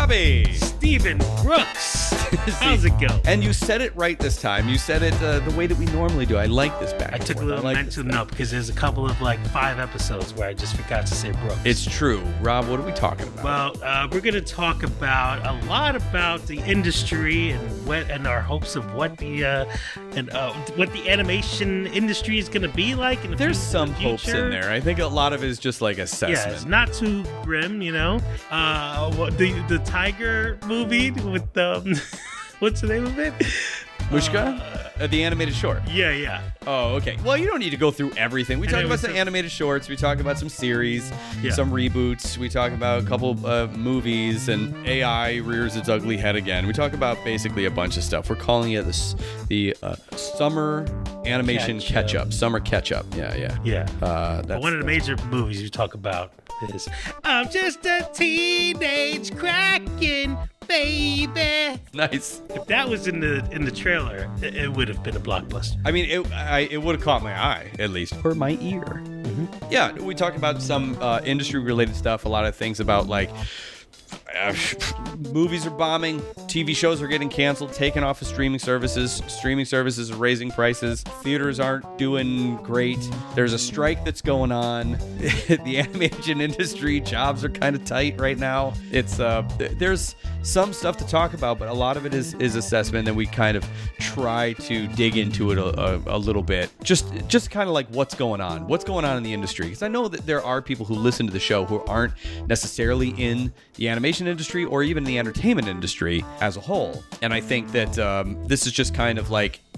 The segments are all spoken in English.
Robbie. Steven Brooks. How's it go? And you said it right this time. You said it the way that we normally do. I like this back. I took a little mental note because there's a couple of 5 episodes where I just forgot to say Brooks. It's true. Rob, what are we talking about? Well, we're going to talk about a lot about the industry and our hopes of what the animation industry is going to be like in the There's some hopes in there. I think a lot of it is just assessment. Yeah, it's not too grim, you know. The Tiger movie with what's the name of it? Mushka? The animated short. Yeah. Oh, okay. Well, you don't need to go through everything. We talk about some animated shorts. We talk about some series, some reboots. We talk about a couple movies, and AI rears its ugly head again. We talk about basically a bunch of stuff. We're calling it the Summer Animation Ketchup. Summer Ketchup. Yeah. One of the major movies you talk about is I'm just a teenage cracking baby. Nice. If that was in the trailer, it would have been a blockbuster. I mean, it would have caught my eye, at least, or my ear. Mm-hmm. Yeah, we talk about some industry-related stuff, a lot of things about movies are bombing, TV shows are getting canceled, taken off of streaming services are raising prices, theaters aren't doing great, there's a strike that's going on, the animation industry jobs are kind of tight right now. It's there's some stuff to talk about, but a lot of it is assessment, and we kind of try to dig into it a little bit, just kind of what's going on in the industry, because I know that there are people who listen to the show who aren't necessarily in the animation industry or even the entertainment industry as a whole. And I think that this is just kind of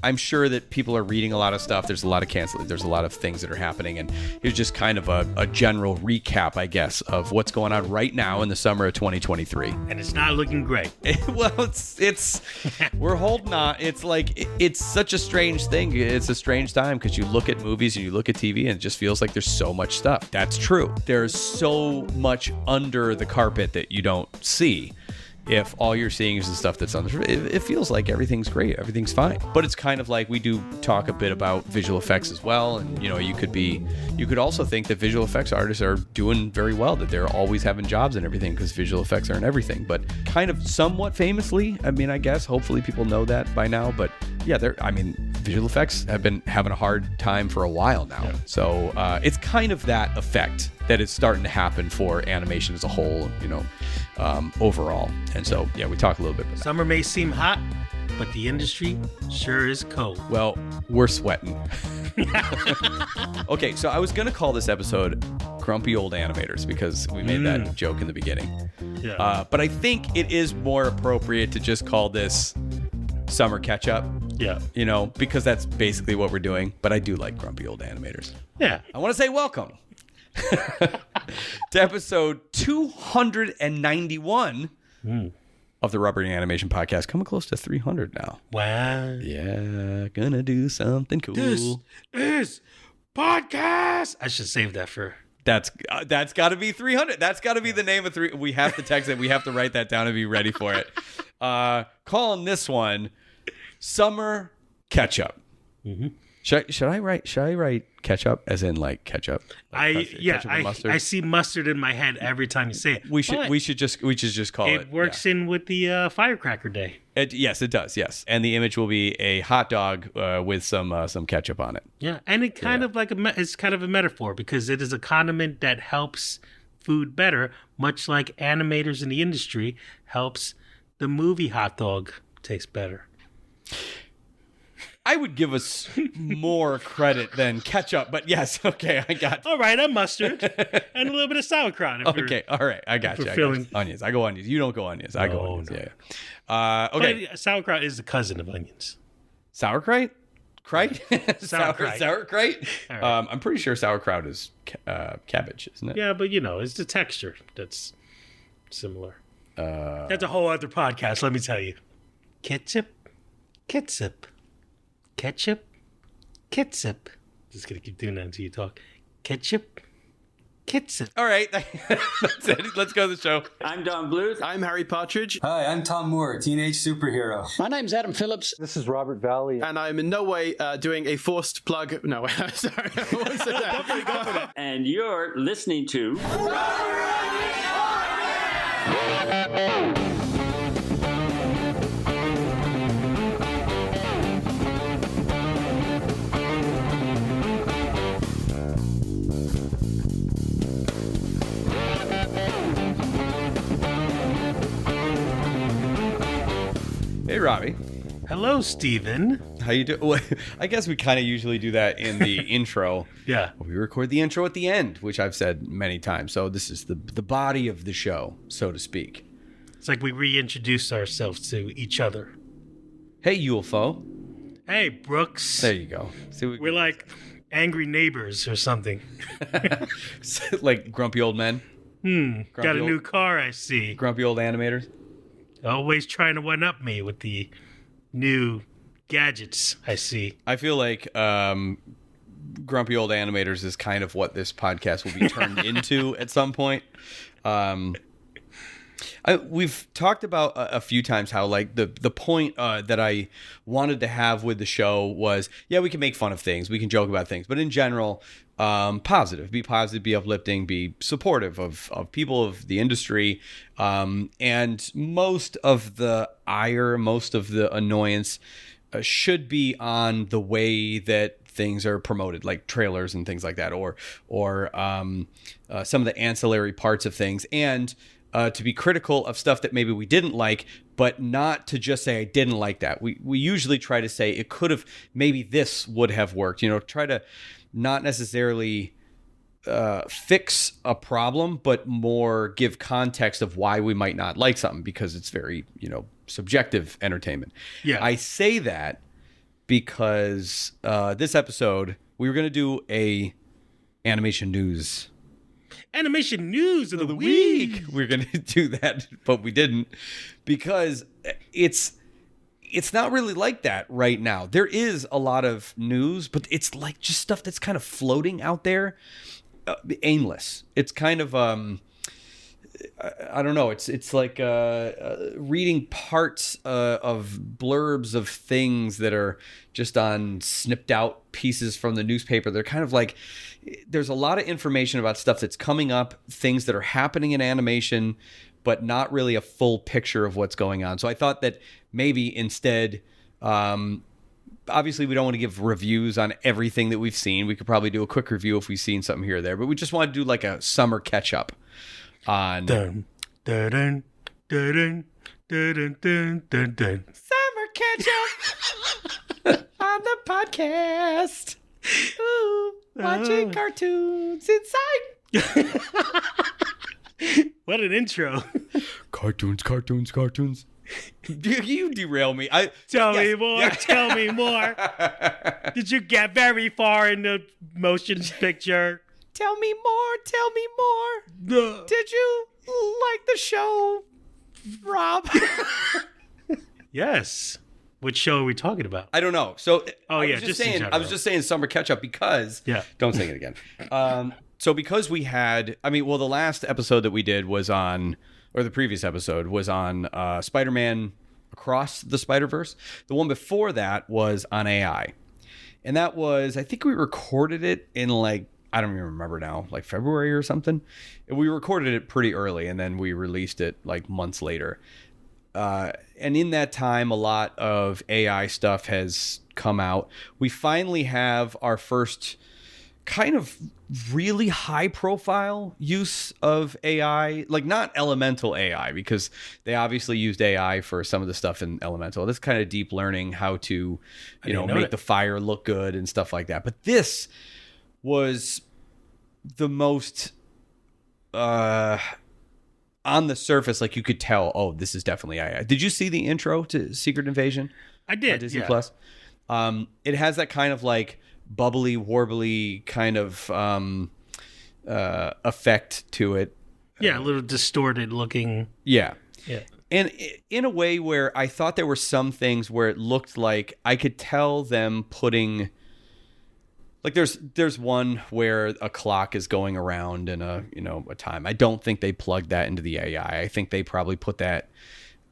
I'm sure that people are reading a lot of stuff. There's a lot of canceling. There's a lot of things that are happening. And here's just kind of a general recap, I guess, of what's going on right now in the summer of 2023. And it's not looking great. Well, it's we're holding on. It's such a strange thing. It's a strange time because you look at movies and you look at TV and it just feels like there's so much stuff. That's true. There's so much under the carpet that you don't see. If all you're seeing is the stuff that's on the it feels like everything's great, everything's fine. But it's kind of we do talk a bit about visual effects as well, and you could also think that visual effects artists are doing very well, that they're always having jobs and everything because visual effects aren't everything. But kind of somewhat famously, I mean, I guess hopefully people know that by now, but yeah, visual effects have been having a hard time for a while now. Yeah. So it's kind of that effect that is starting to happen for animation as a whole, overall. And so, yeah, we talk a little bit about that. Summer may seem hot, but the industry sure is cold. Well, we're sweating. Okay, so I was going to call this episode Grumpy Old Animators because we made that joke in the beginning. Yeah. But I think it is more appropriate to just call this Summer Ketchup. Yeah. Because that's basically what we're doing. But I do like Grumpy Old Animators. Yeah. I want to say welcome to episode 291 of the Rubber Animation Podcast. Coming close to 300 now. Wow. Yeah, gonna do something cool. This is podcast. I should save that for... That's got to be 300. That's got to be the name of three. We have to text it. We have to write that down and be ready for it. Calling this one Summer Ketchup. Mm-hmm. Should I write ketchup as in ketchup? Ketchup and mustard? I see mustard in my head every time you say it. We should just call it. It works in with the Firecracker Day. Yes, it does. Yes, and the image will be a hot dog with some ketchup on it. Yeah, and it kind of it's kind of a metaphor because it is a condiment that helps food better, much like animators in the industry helps the movie hot dog taste better. I would give us more credit than ketchup, but yes, okay, I got you. All right, I'm mustard and a little bit of sauerkraut. Okay, all right, I got you. Onions. I go onions. You don't go onions. I go onions. No. Yeah. Okay. But sauerkraut is the cousin of onions. Sauerkraut? Sauerkraut. Right. I'm pretty sure sauerkraut is cabbage, isn't it? Yeah, but it's the texture that's similar. That's a whole other podcast, let me tell you. Ketchup. Just gonna keep doing that until you talk. Ketchup. All right, that's it. Let's go to the show. I'm Don Bluth. I'm Harry Partridge. Hi, I'm Tom Moore, teenage superhero. My name's Adam Phillips. This is Robert Valley. And I'm in no way doing a forced plug. No, sorry. Definitely go for that. And you're listening to... Hey, Robbie. Hello, Steven. How you doing? Well, I guess we kind of usually do that in the intro. Yeah. We record the intro at the end, which I've said many times. So this is the body of the show, so to speak. It's like we reintroduce ourselves to each other. Hey, UFO. Hey, Brooks. There you go. See, We're like angry neighbors or something. like grumpy old men. Got a new car, I see. Grumpy old animators. Always trying to one-up me with the new gadgets, I see. I feel like grumpy old animators is kind of what this podcast will be turned into at some point. We've talked about a few times how like the point that I wanted to have with the show was, yeah, we can make fun of things, we can joke about things, but in general, positive, be uplifting, be supportive of people of the industry. And most of the ire, most of the annoyance should be on the way that things are promoted, like trailers and things like that, or some of the ancillary parts of things. And to be critical of stuff that maybe we didn't like, but not to just say I didn't like that. We usually try to say it could have, maybe this would have worked, try to not necessarily fix a problem, but more give context of why we might not like something, because it's very, subjective entertainment. Yeah. I say that because this episode, we were going to do a animation news Animation news of the week. We're going to do that, but we didn't, because it's not really like that right now. There is a lot of news, but it's like just stuff that's kind of floating out there, aimless. It's kind of I don't know. It's like reading parts of blurbs of things that are just on snipped out pieces from the newspaper. They're kind of like, there's a lot of information about stuff that's coming up, things that are happening in animation, but not really a full picture of what's going on. So I thought that maybe instead, obviously we don't want to give reviews on everything that we've seen. We could probably do a quick review if we've seen something here or there, but we just want to do like a summer catch-up on dun, dun, dun, dun, dun, dun, dun, dun. Summer Ketchup on the podcast. Ooh, watching cartoons inside. What an intro. Cartoons. You derail me. Tell me more. Did you get very far in the motion picture? Tell me more. Did you like the show, Rob? Yes. Which show are we talking about? I don't know. So, I was just saying summer catch-up because... Yeah. Don't sing it again. So because we had... the last episode that we did was on... Or the previous episode was on Spider-Man Across the Spider-Verse. The one before that was on AI. And that was... I think we recorded it in I don't even remember now, like February or something. We recorded it pretty early, and then we released it months later. And in that time, a lot of AI stuff has come out. We finally have our first kind of really high profile use of AI, like not Elemental AI, because they obviously used AI for some of the stuff in Elemental. This kind of deep learning how to, make the fire look good and stuff like that. But this was the most on the surface, like you could tell, oh, this is definitely AI. Did you see the intro to Secret Invasion? I did. On Disney Plus. It has that kind of like bubbly, warbly kind of effect to it. Yeah, a little distorted looking. Yeah. Yeah. And in a way where I thought there were some things where it looked like I could tell them putting... Like there's one where a clock is going around in a time. I don't think they plugged that into the AI. I think they probably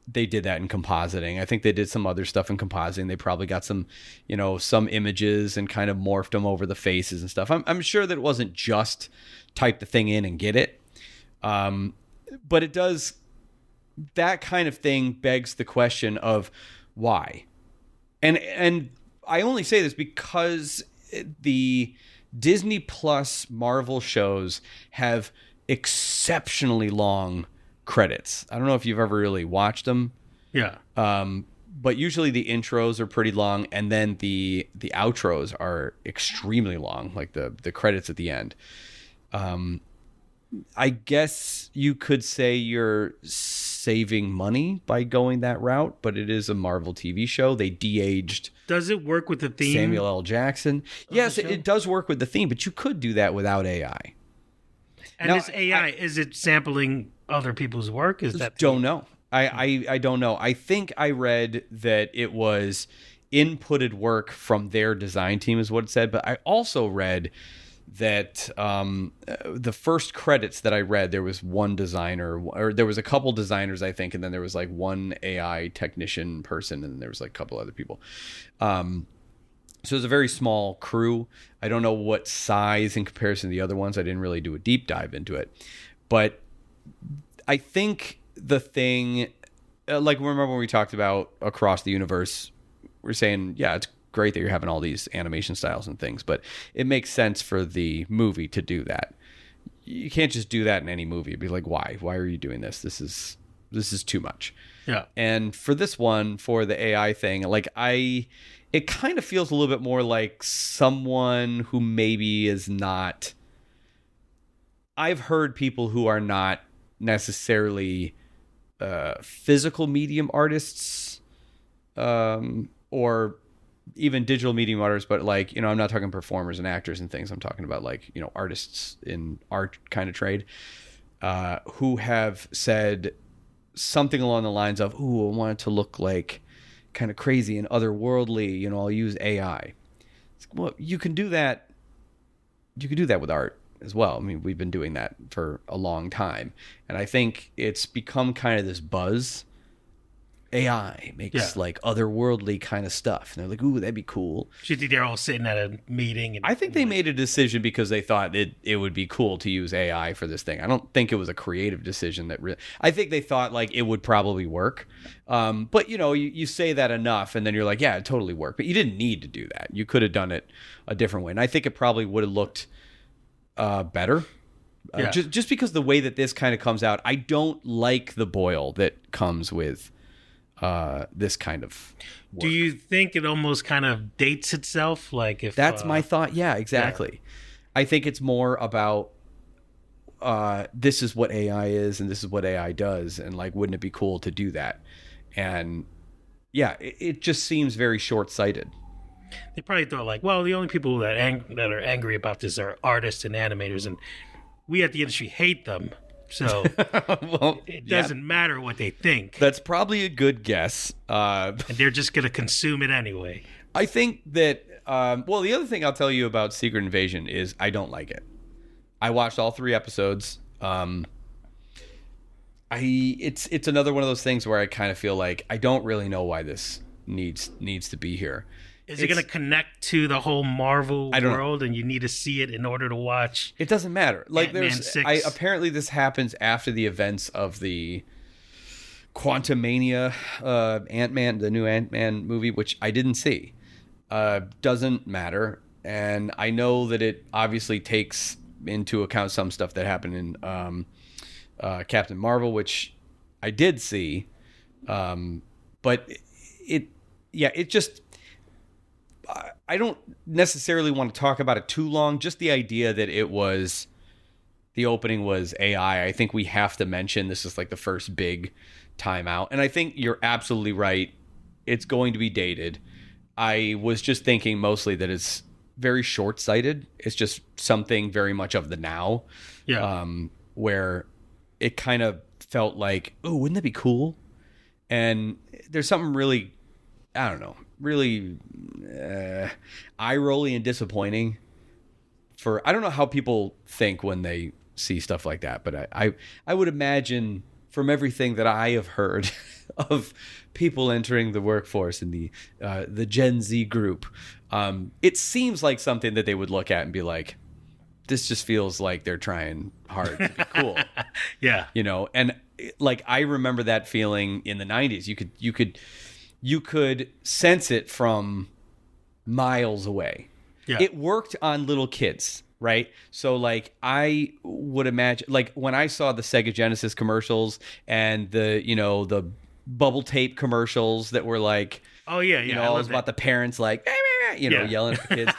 they did that in compositing. I think they did some other stuff in compositing. They probably got some images and kind of morphed them over the faces and stuff. I'm sure that it wasn't just type the thing in and get it. But it does, that kind of thing begs the question of why. And I only say this because the Disney Plus Marvel shows have exceptionally long credits. I don't know if you've ever really watched them. Yeah. But usually the intros are pretty long, and then the outros are extremely long, like the credits at the end. I guess you could say you're saving money by going that route, but it is a Marvel TV show. They de-aged Does it work with the theme? Samuel L. Jackson. Yes, it does work with the theme, but you could do that without AI. And Now, this AI, is it sampling other people's work? Is that Don't know. I don't know. I think I read that it was inputted work from their design team is what it said, but I also read that the first credits that I read, there was one designer, or there was a couple designers, I think, and then there was like one AI technician person, and there was like a couple other people. So it was a very small crew. I don't know what size in comparison to the other ones. I didn't really do a deep dive into it. But I think the thing, like remember when we talked about Across the Universe, we're saying, yeah, it's great that you're having all these animation styles and things, but it makes sense for the movie to do that. You can't just do that in any movie. It'd be like, why? Why are you doing this? This is too much. Yeah. And for this one, for the AI thing, like it kind of feels a little bit more like someone who maybe is not. I've heard people who are not necessarily physical medium artists, or even digital medium artists, but like, I'm not talking performers and actors and things. I'm talking about like, artists in art kind of trade, who have said something along the lines of, "Ooh, I want it to look like kind of crazy and otherworldly. I'll use AI." Well, you can do that. You could do that with art as well. I mean, we've been doing that for a long time, and I think it's become kind of this buzz. AI makes like otherworldly kind of stuff, and they're like, "Ooh, that'd be cool." Do you think they're all sitting at a meeting? And I think they made a decision because they thought it would be cool to use AI for this thing. I don't think it was a creative decision that really. I think they thought like it would probably work, but you say that enough, and then you're like, "Yeah, it totally worked." But you didn't need to do that. You could have done it a different way, and I think it probably would have looked better. Just because the way that this kind of comes out, I don't like the boil that comes with this kind of work. Do you think it almost kind of dates itself? Like if that's my thought. Yeah, exactly. Yeah. I think it's more about this is what AI is and this is what AI does, and like, wouldn't it be cool to do that? And yeah, it just seems very short-sighted. They probably thought like, well, the only people that are angry about this are artists and animators, and we at the industry hate them. So well, it doesn't matter what they think. That's probably a good guess. And they're just going to consume it anyway. I think that, the other thing I'll tell you about Secret Invasion is I don't like it. I watched all 3 episodes. It's another one of those things where I kind of feel like I don't really know why this needs to be here. Is it going to connect to the whole Marvel world, and you need to see it in order to watch? It doesn't matter. Like Ant-Man 6? Apparently this happens after the events of the Quantumania Ant-Man, the new Ant-Man movie, which I didn't see. Doesn't matter, and I know that it obviously takes into account some stuff that happened in Captain Marvel, which I did see, but it just. I don't necessarily want to talk about it too long. Just the idea that the opening was AI. I think we have to mention this is like the first big time out. And I think you're absolutely right. It's going to be dated. I was just thinking mostly that it's very short-sighted. It's just something very much of the now. Yeah. Where it kind of felt like, oh, wouldn't that be cool? And there's something really, I don't know, really eye-rolly and disappointing I don't know how people think when they see stuff like that, but I would imagine from everything that I have heard of people entering the workforce in the Gen Z group, it seems like something that they would look at and be like, this just feels like they're trying hard to be cool. Yeah. And like I remember that feeling in the 90s. You could sense it from miles away. Yeah. It worked on little kids, right? So like I would imagine, like when I saw the Sega Genesis commercials and the bubble tape commercials that were like, Oh yeah, you yeah. know, I all love about that. the parents like, Yeah. yelling at the kids.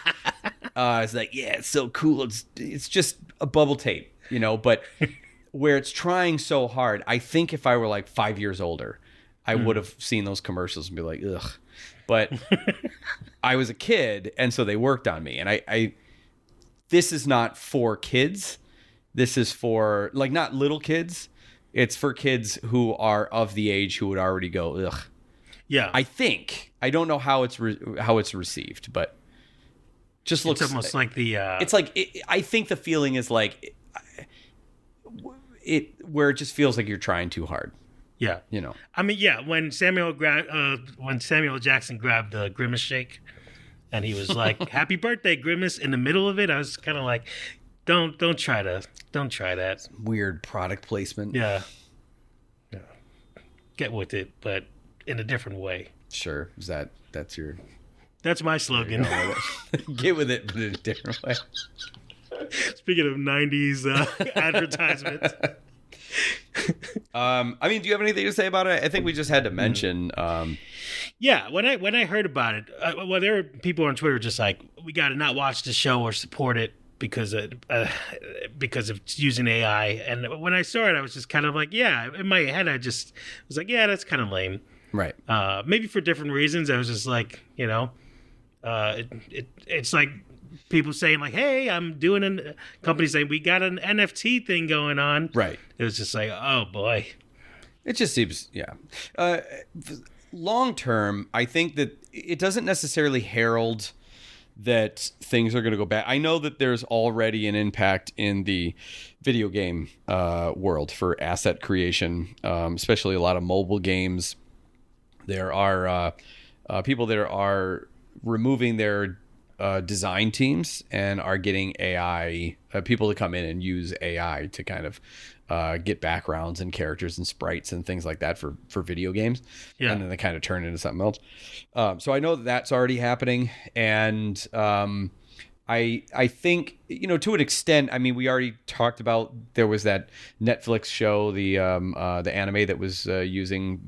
It's like, yeah, it's so cool. It's just a bubble tape, but where it's trying so hard. I think if I were like 5 years older, I would have seen those commercials and be like, ugh. But I was a kid, and so they worked on me. And I this is not for kids. This is for, like, not little kids. It's for kids who are of the age who would already go, ugh. Yeah. I think. I don't know how it's received, but just looks. It's almost like the. It's like I think the feeling is like where it just feels like you're trying too hard. Yeah. I mean, yeah. When Samuel Jackson grabbed the Grimace shake, and he was like, "Happy birthday, Grimace!" in the middle of it, I was kind of like, "Don't try that." Weird product placement. Yeah. Get with it, but in a different way. Sure. That's your That's my slogan. get with it, but in a different way. Speaking of 90s advertisements. I mean, do you have anything to say about it? I think we just had to mention. Yeah, when I heard about it, there were people on Twitter just like, we got to not watch the show or support it because of using AI. And when I saw it, I was just kind of like, yeah. In my head, I just was like, yeah, that's kind of lame. Right. Maybe for different reasons. I was just like, it's like people saying like, hey, I'm doing a company saying we got an NFT thing going on. Right. It was just like, oh boy. It just seems, yeah. Long term, I think that it doesn't necessarily herald that things are going to go bad. I know that there's already an impact in the video game world for asset creation, especially a lot of mobile games. There are people that are removing their design teams and are getting AI people to come in and use AI to kind of get backgrounds and characters and sprites and things like that for video games. Yeah. And then they kind of turn into something else. So I know that that's already happening. And I think, to an extent, I mean, we already talked about, there was that Netflix show, the anime that was using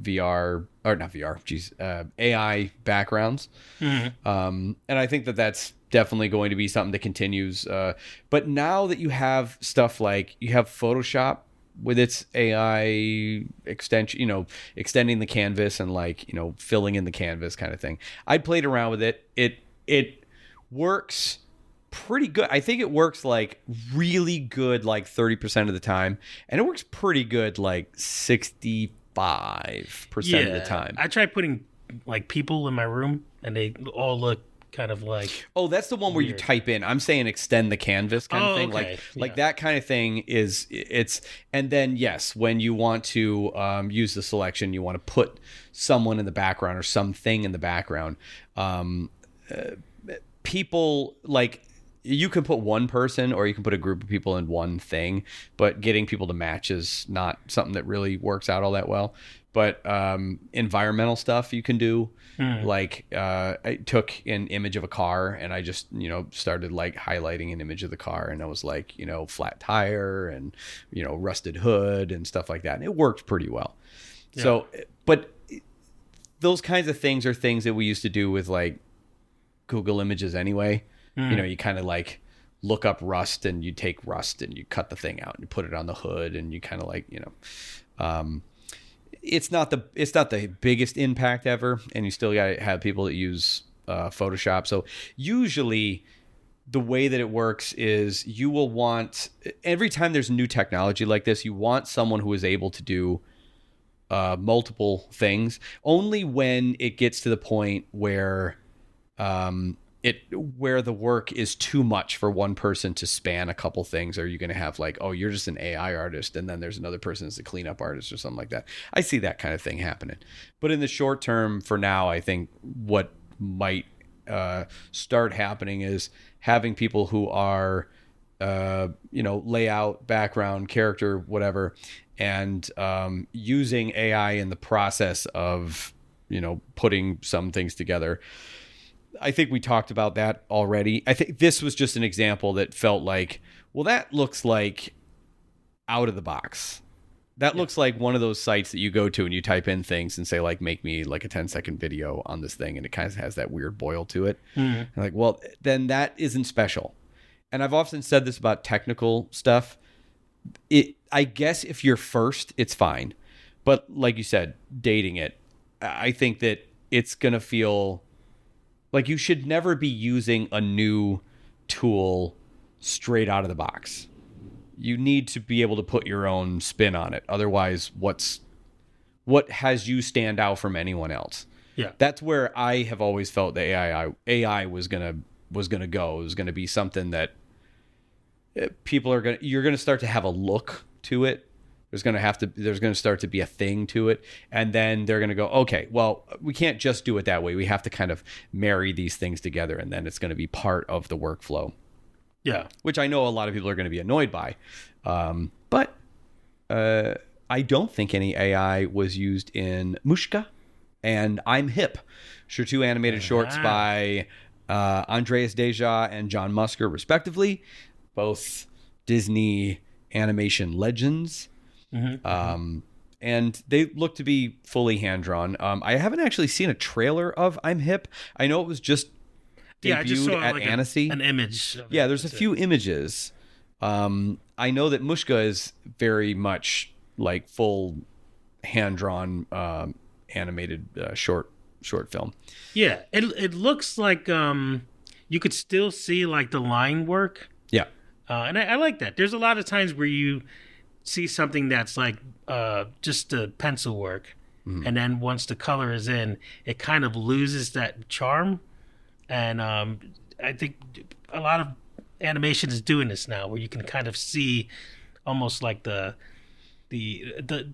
AI backgrounds. Mm-hmm. And I think that that's definitely going to be something that continues. But now that you have stuff like, you have Photoshop with its AI extension, extending the canvas and filling in the canvas kind of thing. I played around with it. It works pretty good. I think it works like really good 30% of the time, and it works pretty good 65% of the time. I tried putting people in my room, and they all look kind of like. Oh, that's the one where you type in. I'm saying extend the canvas kind of thing. Okay. Like that kind of thing it's. And then yes, when you want to use the selection, you want to put someone in the background or something in the background. People you can put one person or you can put a group of people in one thing, but getting people to match is not something that really works out all that well. But environmental stuff you can do. I took an image of a car and I just, started highlighting an image of the car, and it was flat tire and, rusted hood and stuff like that. And it worked pretty well. Yeah. So, but those kinds of things are things that we used to do with Google Images anyway. You kind of look up rust, and you take rust and you cut the thing out and you put it on the hood, and you kind of it's not the biggest impact ever, and you still got to have people that use Photoshop. So usually the way that it works is you will want, every time there's new technology like this, you want someone who is able to do multiple things. Only when it gets to the point where where the work is too much for one person to span a couple things, are you going to have you're just an AI artist, and then there's another person as a cleanup artist or something like that. I see that kind of thing happening. But in the short term, for now, I think what might start happening is having people who are layout, background, character, whatever, and using AI in the process of putting some things together. I think we talked about that already. I think this was just an example that felt like, well, that looks like out of the box. That looks like one of those sites that you go to and you type in things and say, like, make me like a 10-second video on this thing. And it kind of has that weird boil to it. And like, well, then that isn't special. And I've often said this about technical stuff. I guess if you're first, it's fine. But like you said, dating it, I think that it's going to feel like you should never be using a new tool straight out of the box. You need to be able to put your own spin on it. Otherwise, what has you stand out from anyone else? Yeah. That's where I have always felt the AI was gonna go. It was gonna be something that you're gonna start to have a look to it. There's gonna start to be a thing to it, and then they're gonna go, okay, well, we can't just do it that way. We have to kind of marry these things together, and then it's gonna be part of the workflow. Yeah. Which I know a lot of people are going to be annoyed by. But I don't think any AI was used in Mushka and I'm Hip, which are two animated shorts by Andreas Deja and John Musker, respectively. Both Disney animation legends. And they look to be fully hand-drawn. I haven't actually seen a trailer of I'm Hip. I know it was just debuted I just saw at like Annecy. an image. Yeah, there's a few images. I know that Mushka is very much like full hand-drawn animated short film. Yeah, it looks like you could still see like the line work. Yeah. And I like that. There's a lot of times where you see something that's like just the pencil work, and then once the color is in, it kind of loses that charm. And I think a lot of animation is doing this now, where you can kind of see almost like the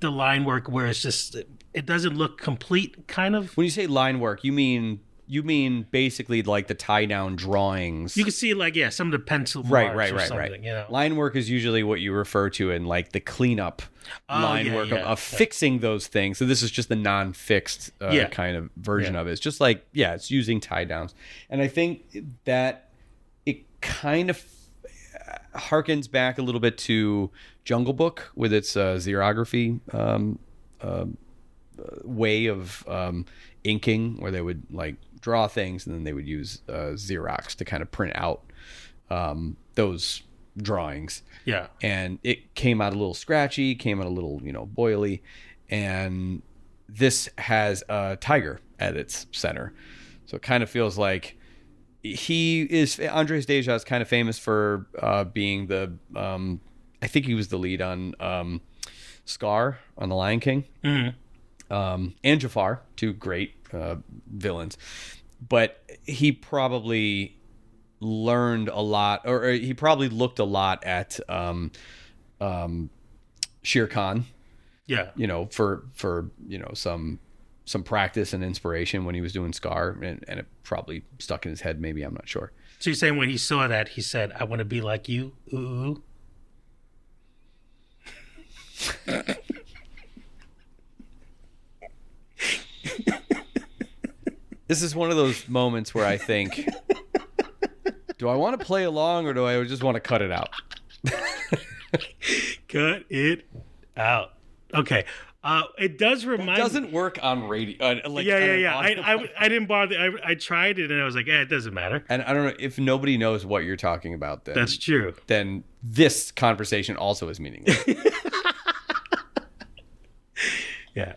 line work, where it's just it doesn't look complete. Kind of. When you say line work, you mean basically like the tie down drawings. You can see like some of the pencil marks or something. You know, line work is usually what you refer to in like the cleanup line work of fixing those things. So this is just the non-fixed kind of version of it. It's just like it's using tie downs, and I think that it kind of harkens back a little bit to Jungle Book with its xerography way of inking, where they would like draw things and then they would use Xerox to kind of print out those drawings. Yeah. And it came out a little scratchy, came out a little, boily. And this has a tiger at its center. So it kind of feels like Andres Deja is kind of famous for being I think he was the lead on Scar on The Lion King. And Jafar, two great villains. But he probably learned a lot, or he probably looked a lot at Shere Khan. Yeah. For some practice and inspiration when he was doing Scar, and it probably stuck in his head, maybe, I'm not sure. So you're saying when he saw that, he said, "I want to be like you." Ooh. This is one of those moments where I think, do I want to play along or do I just want to cut it out? Cut it out. Okay. It does remind. It doesn't work on radio. I didn't bother. I tried it and I was like, it doesn't matter. And I don't know if nobody knows what you're talking about. Then that's true. Then this conversation also is meaningless. Yeah.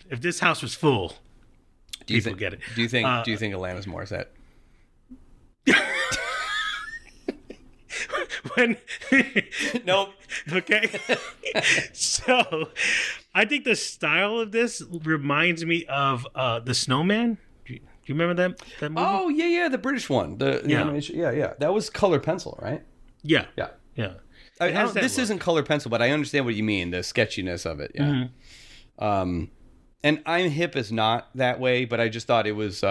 If this house was full, people get it. Do you think Alanis Morissette? Nope. Okay. So, I think the style of this reminds me of The Snowman. Do you remember that movie? Oh yeah, the British one. The animation. Yeah. That was color pencil, right? Yeah. This isn't color pencil, but I understand what you mean. The sketchiness of it. Yeah. And I'm Hip is not that way, but I just thought it was.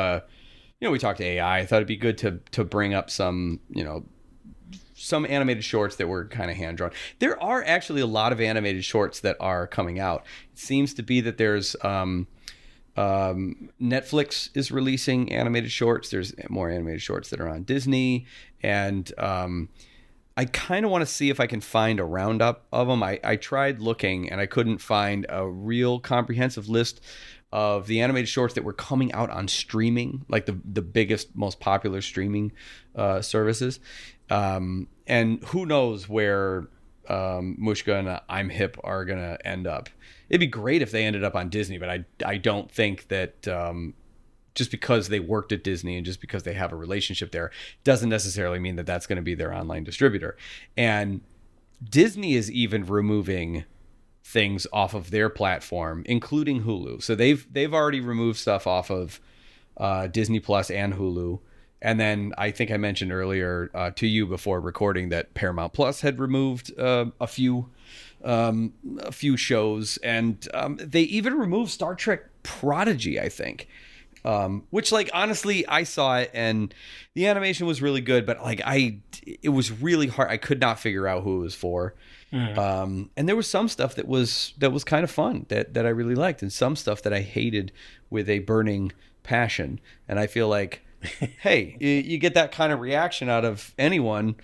We talked to AI. I thought it'd be good to bring up some some animated shorts that were kind of hand drawn. There are actually a lot of animated shorts that are coming out. It seems to be that there's Netflix is releasing animated shorts. There's more animated shorts that are on Disney, and I kind of want to see if I can find a roundup of them. I tried looking and I couldn't find a real comprehensive list of the animated shorts that were coming out on streaming, like the biggest, most popular streaming services. And who knows where Mushka and I'm Hip are going to end up. It'd be great if they ended up on Disney, but I don't think that just because they worked at Disney and just because they have a relationship there doesn't necessarily mean that that's going to be their online distributor. And Disney is even removing things off of their platform, including Hulu. So they've already removed stuff off of Disney Plus and Hulu. And then I think I mentioned earlier to you before recording that Paramount Plus had removed a few shows, and they even removed Star Trek Prodigy, I think. Which, like, honestly, I saw it and the animation was really good, but like it was really hard. I could not figure out who it was for. And there was some stuff that was kind of fun that I really liked, and some stuff that I hated with a burning passion. And I feel like, hey, you get that kind of reaction out of anyone,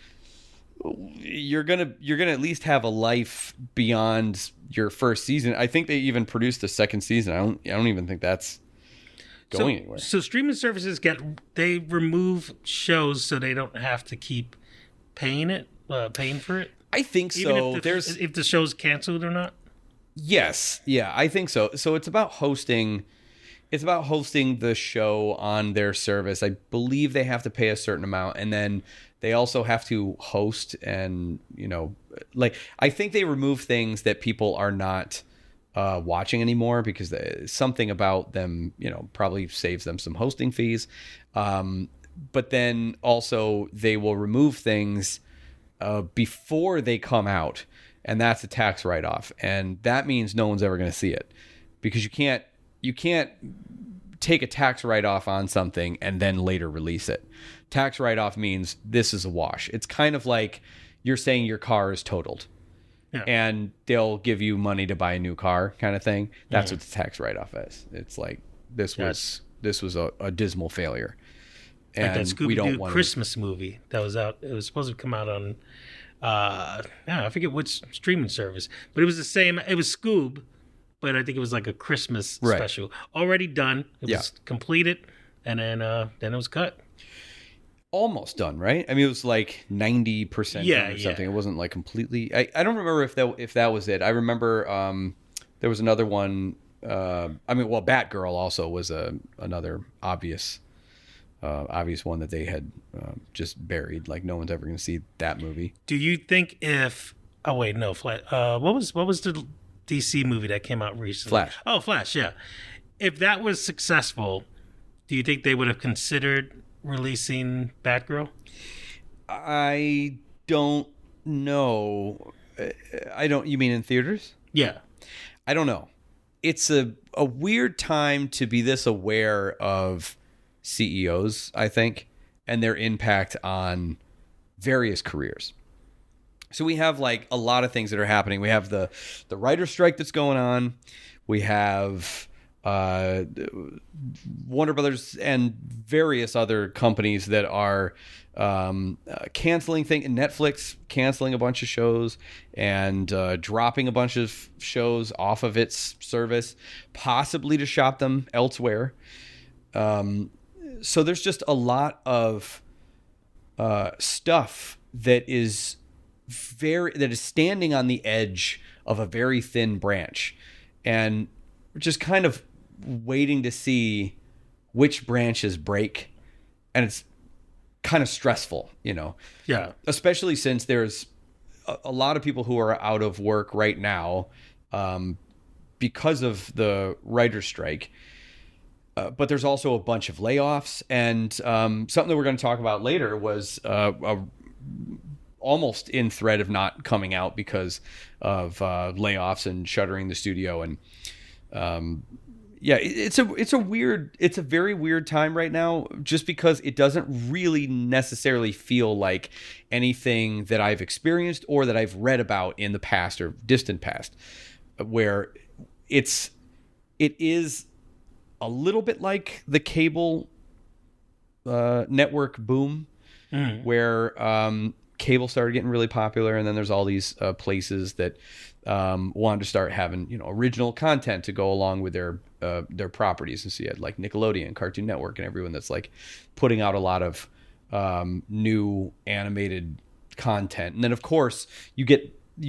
you're gonna at least have a life beyond your first season. I think they even produced a second season. I don't even think that's going anywhere. So streaming services they remove shows so they don't have to keep paying for it. I think so. Even if the show's canceled or not. Yes, yeah, I think so. So it's about hosting. It's about hosting the show on their service. I believe they have to pay a certain amount, and then they also have to host. And like, I think they remove things that people are not watching anymore because something about them, probably saves them some hosting fees. But then also they will remove things before they come out, and that's a tax write-off. And that means no one's ever going to see it, because you can't take a tax write-off on something and then later release it. Tax write-off means this is a wash. It's kind of like you're saying your car is totaled. Yeah. And they'll give you money to buy a new car, kind of thing. That's what the tax write-off is. It's like this was a dismal failure. And like that Scooby-Doo Christmas movie that was out. It was supposed to come out on I forget which streaming service, but it was the same. It was Scoob, but I think it was like a Christmas special already done. It was completed, and then it was cut. Almost done, right? I mean, it was like 90% done or something. It wasn't like completely. I don't remember if that was it. I remember there was another one. Batgirl also was another obvious one that they had just buried. Like, no one's ever going to see that movie. Do you think if? Oh wait, no. What was the DC movie that came out recently? Flash. Oh, Flash. Yeah. If that was successful, do you think they would have considered releasing Batgirl? I don't know. You mean in theaters? Yeah. I don't know. It's a weird time to be this aware of CEOs, I think, and their impact on various careers. So we have like a lot of things that are happening. We have the writer's strike that's going on. We have Warner Brothers and various other companies that are canceling things. Netflix canceling a bunch of shows and dropping a bunch of shows off of its service, possibly to shop them elsewhere. So there's just a lot of stuff that is standing on the edge of a very thin branch, and we're just kind of waiting to see which branches break, and it's kind of stressful, Yeah. Especially since there's a lot of people who are out of work right now because of the writer's strike. But there's also a bunch of layoffs, and something that we're going to talk about later was almost in threat of not coming out because of layoffs and shuttering the studio. And it's a very weird time right now, just because it doesn't really necessarily feel like anything that I've experienced or that I've read about in the past or distant past, where it is a little bit like the cable network boom, where cable started getting really popular, and then there's all these places that wanted to start having original content to go along with their properties. And so you had like Nickelodeon, Cartoon Network, and everyone that's like putting out a lot of new animated content. And then of course you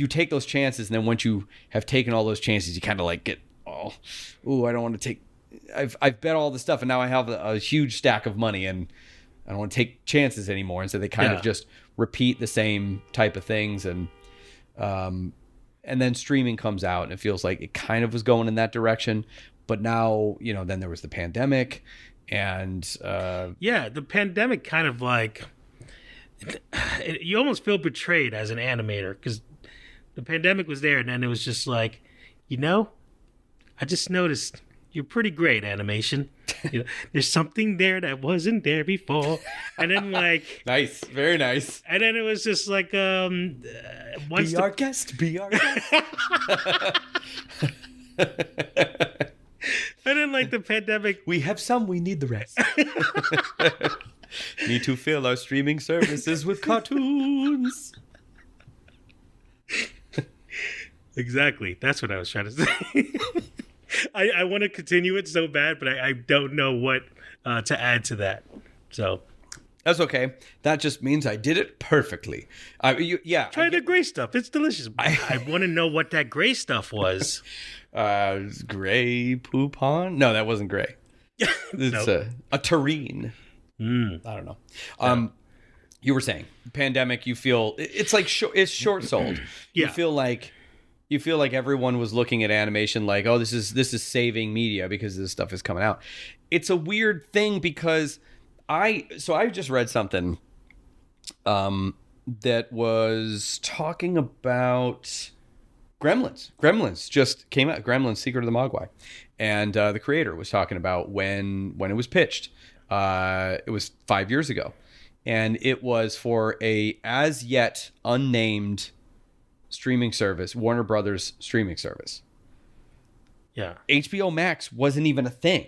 take those chances, and then once you have taken all those chances, you kind of like get I don't want to take. I've bet all this stuff, and now I have a huge stack of money, and I don't want to take chances anymore. And so they kind of just repeat the same type of things, and then streaming comes out, and it feels like it kind of was going in that direction. But now, then there was the pandemic, and the pandemic kind of like you almost feel betrayed as an animator, because the pandemic was there, and then it was just like, I just noticed you're pretty great, animation. There's something there that wasn't there before, and then like nice, very nice. And then it was just like once our guest, be our guest. And then like the pandemic, we have some, we need the rest. Need to fill our streaming services with cartoons. Exactly, that's what I was trying to say. I want to continue it so bad, but I don't know what to add to that. So that's okay. That just means I did it perfectly. Try the gray stuff. It's delicious. I want to know what that gray stuff was. Gray poupon? No, that wasn't gray. It's a terrine. I don't know. You were saying pandemic. You feel it's like it's short sold. Yeah. You feel like everyone was looking at animation like, oh, this is saving media because this stuff is coming out. It's a weird thing because I just read something that was talking about Gremlins. Gremlins just came out. Gremlins: Secret of the Mogwai, and the creator was talking about when it was pitched. It was 5 years ago, and it was for a as yet unnamed streaming service, Warner Brothers streaming service. Yeah. HBO Max wasn't even a thing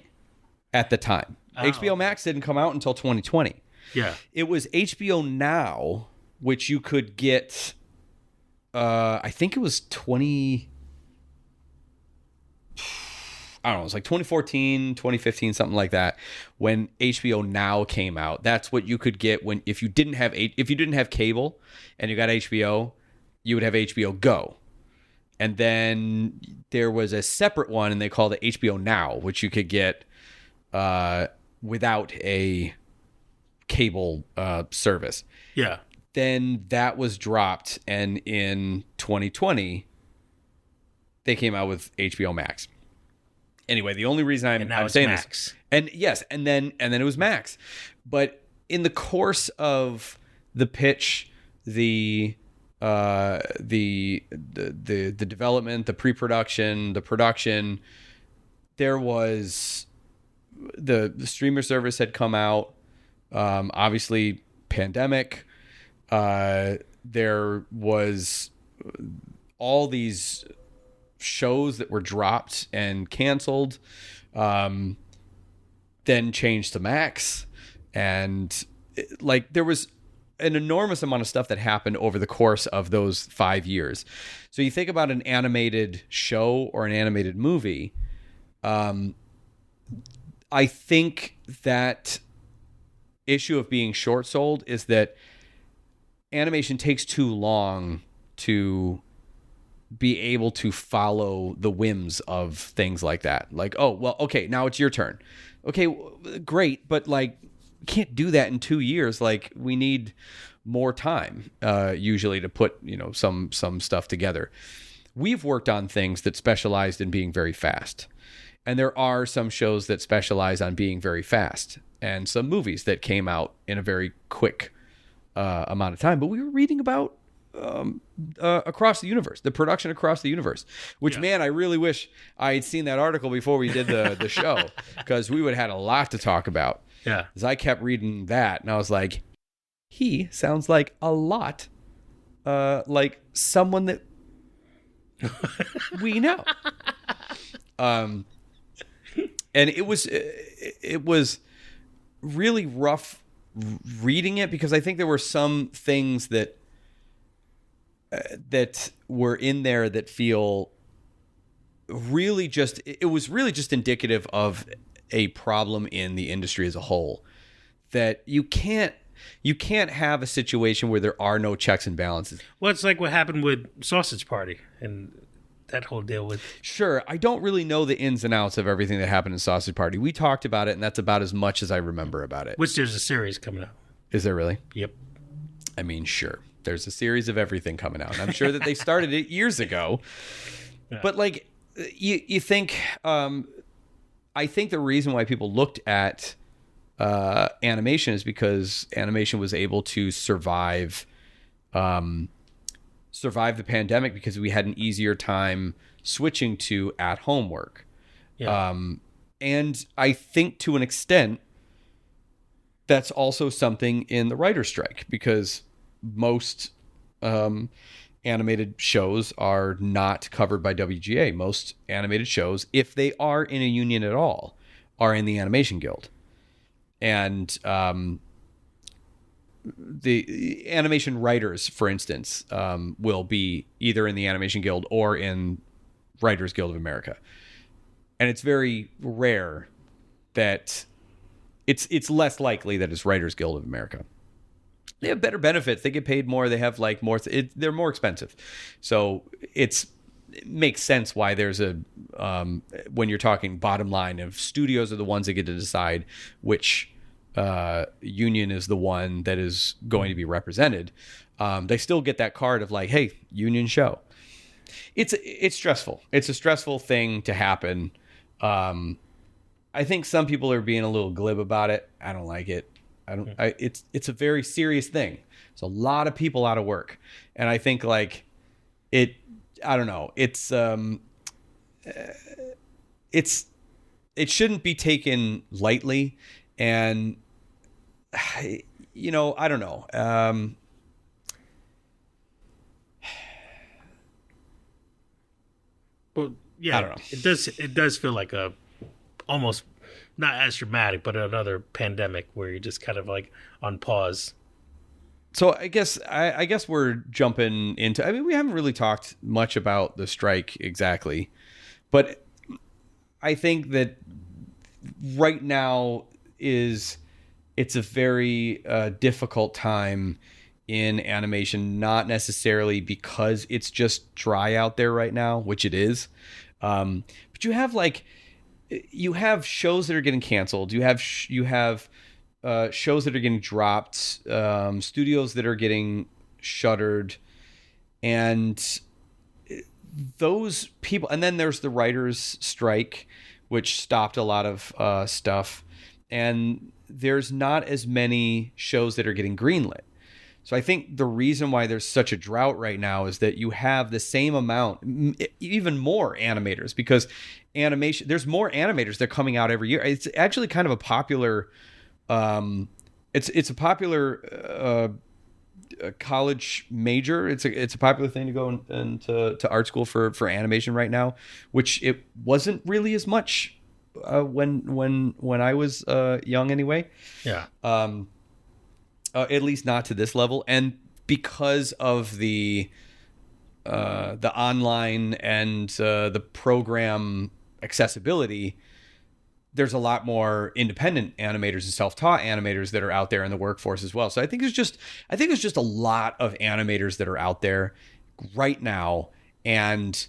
at the time. HBO Max didn't come out until 2020. Yeah. It was HBO Now, which you could get, I think it was 20... I don't know, it was like 2014, 2015, something like that, when HBO Now came out. That's what you could get if you didn't have cable and you got HBO, you would have HBO Go. And then there was a separate one, and they called it HBO Now, which you could get without a cable service. Yeah. Then that was dropped, and in 2020, they came out with HBO Max. Anyway, the only reason I'm saying Max. this, and yes, and then it was Max. But in the course of the pitch, the development, the pre-production, the production, there was the streamer service had come out. Obviously, pandemic. There was all these shows that were dropped and canceled, then changed to Max, and there was an enormous amount of stuff that happened over the course of those 5 years. So you think about an animated show or an animated movie. I think that issue of being short sold is that animation takes too long to be able to follow the whims of things like that. Like, oh, well, okay, now it's your turn. Okay, great, but you can't do that in 2 years. We need more time usually to put some stuff together. We've worked on things that specialized in being very fast, and there are some shows that specialize on being very fast, and some movies that came out in a very quick amount of time. But we were reading about across the universe, the production across the universe, which, man, I really wish I had seen that article before we did the show, because we would have had a lot to talk about. Yeah. As I kept reading that, and I was like, he sounds like a lot like someone that we know. And it was really rough reading it, because I think there were some things that that were in there that feel really just, it was really just indicative of a problem in the industry as a whole, that you can't have a situation where there are no checks and balances. Well, it's like what happened with Sausage Party and that whole deal with. Sure, I don't really know the ins and outs of everything that happened in Sausage Party. We talked about it, and that's about as much as I remember about it. Which there's a series coming out. Is there really? Yep. I mean, sure. There's a series of everything coming out. And I'm sure that they started it years ago. Yeah. But like, you think, I think the reason why people looked at animation is because animation was able to survive the pandemic, because we had an easier time switching to at-home work. Yeah. And I think to an extent, that's also something in the writer's strike, because most animated shows are not covered by WGA. Most animated shows, if they are in a union at all, are in the Animation Guild. And the animation writers, for instance, will be either in the Animation Guild or in Writers Guild of America. And it's very rare that it's less likely that it's Writers Guild of America. They have better benefits. They get paid more. They have like more. They're more expensive. So it makes sense why there's a when you're talking bottom line of studios are the ones that get to decide which union is the one that is going to be represented. They still get that card of like, hey, union show. It's stressful. It's a stressful thing to happen. I think some people are being a little glib about it. I don't like it. It's a very serious thing. It's a lot of people out of work, and I think like it. I don't know. It shouldn't be taken lightly, and I don't know. Well, yeah, I don't know. It does feel like a almost not as dramatic, but another pandemic where you're just kind of like on pause. So I guess we're jumping into. I mean, we haven't really talked much about the strike exactly, but I think that right now it's a very difficult time in animation, not necessarily because it's just dry out there right now, which it is, but you have shows that are getting canceled. You have shows that are getting dropped, studios that are getting shuttered, and those people. And then there's the writers' strike, which stopped a lot of stuff. And there's not as many shows that are getting greenlit. So I think the reason why there's such a drought right now is that you have the same amount, even more animators, because animation, there's more animators that are coming out every year. It's actually kind of a popular, it's a popular college major. It's a popular thing to go into art school for animation right now, which it wasn't really as much when I was young anyway. Yeah. At least not to this level, and because of the online and the program accessibility, there's a lot more independent animators and self-taught animators that are out there in the workforce as well. So I think there's just a lot of animators that are out there right now, and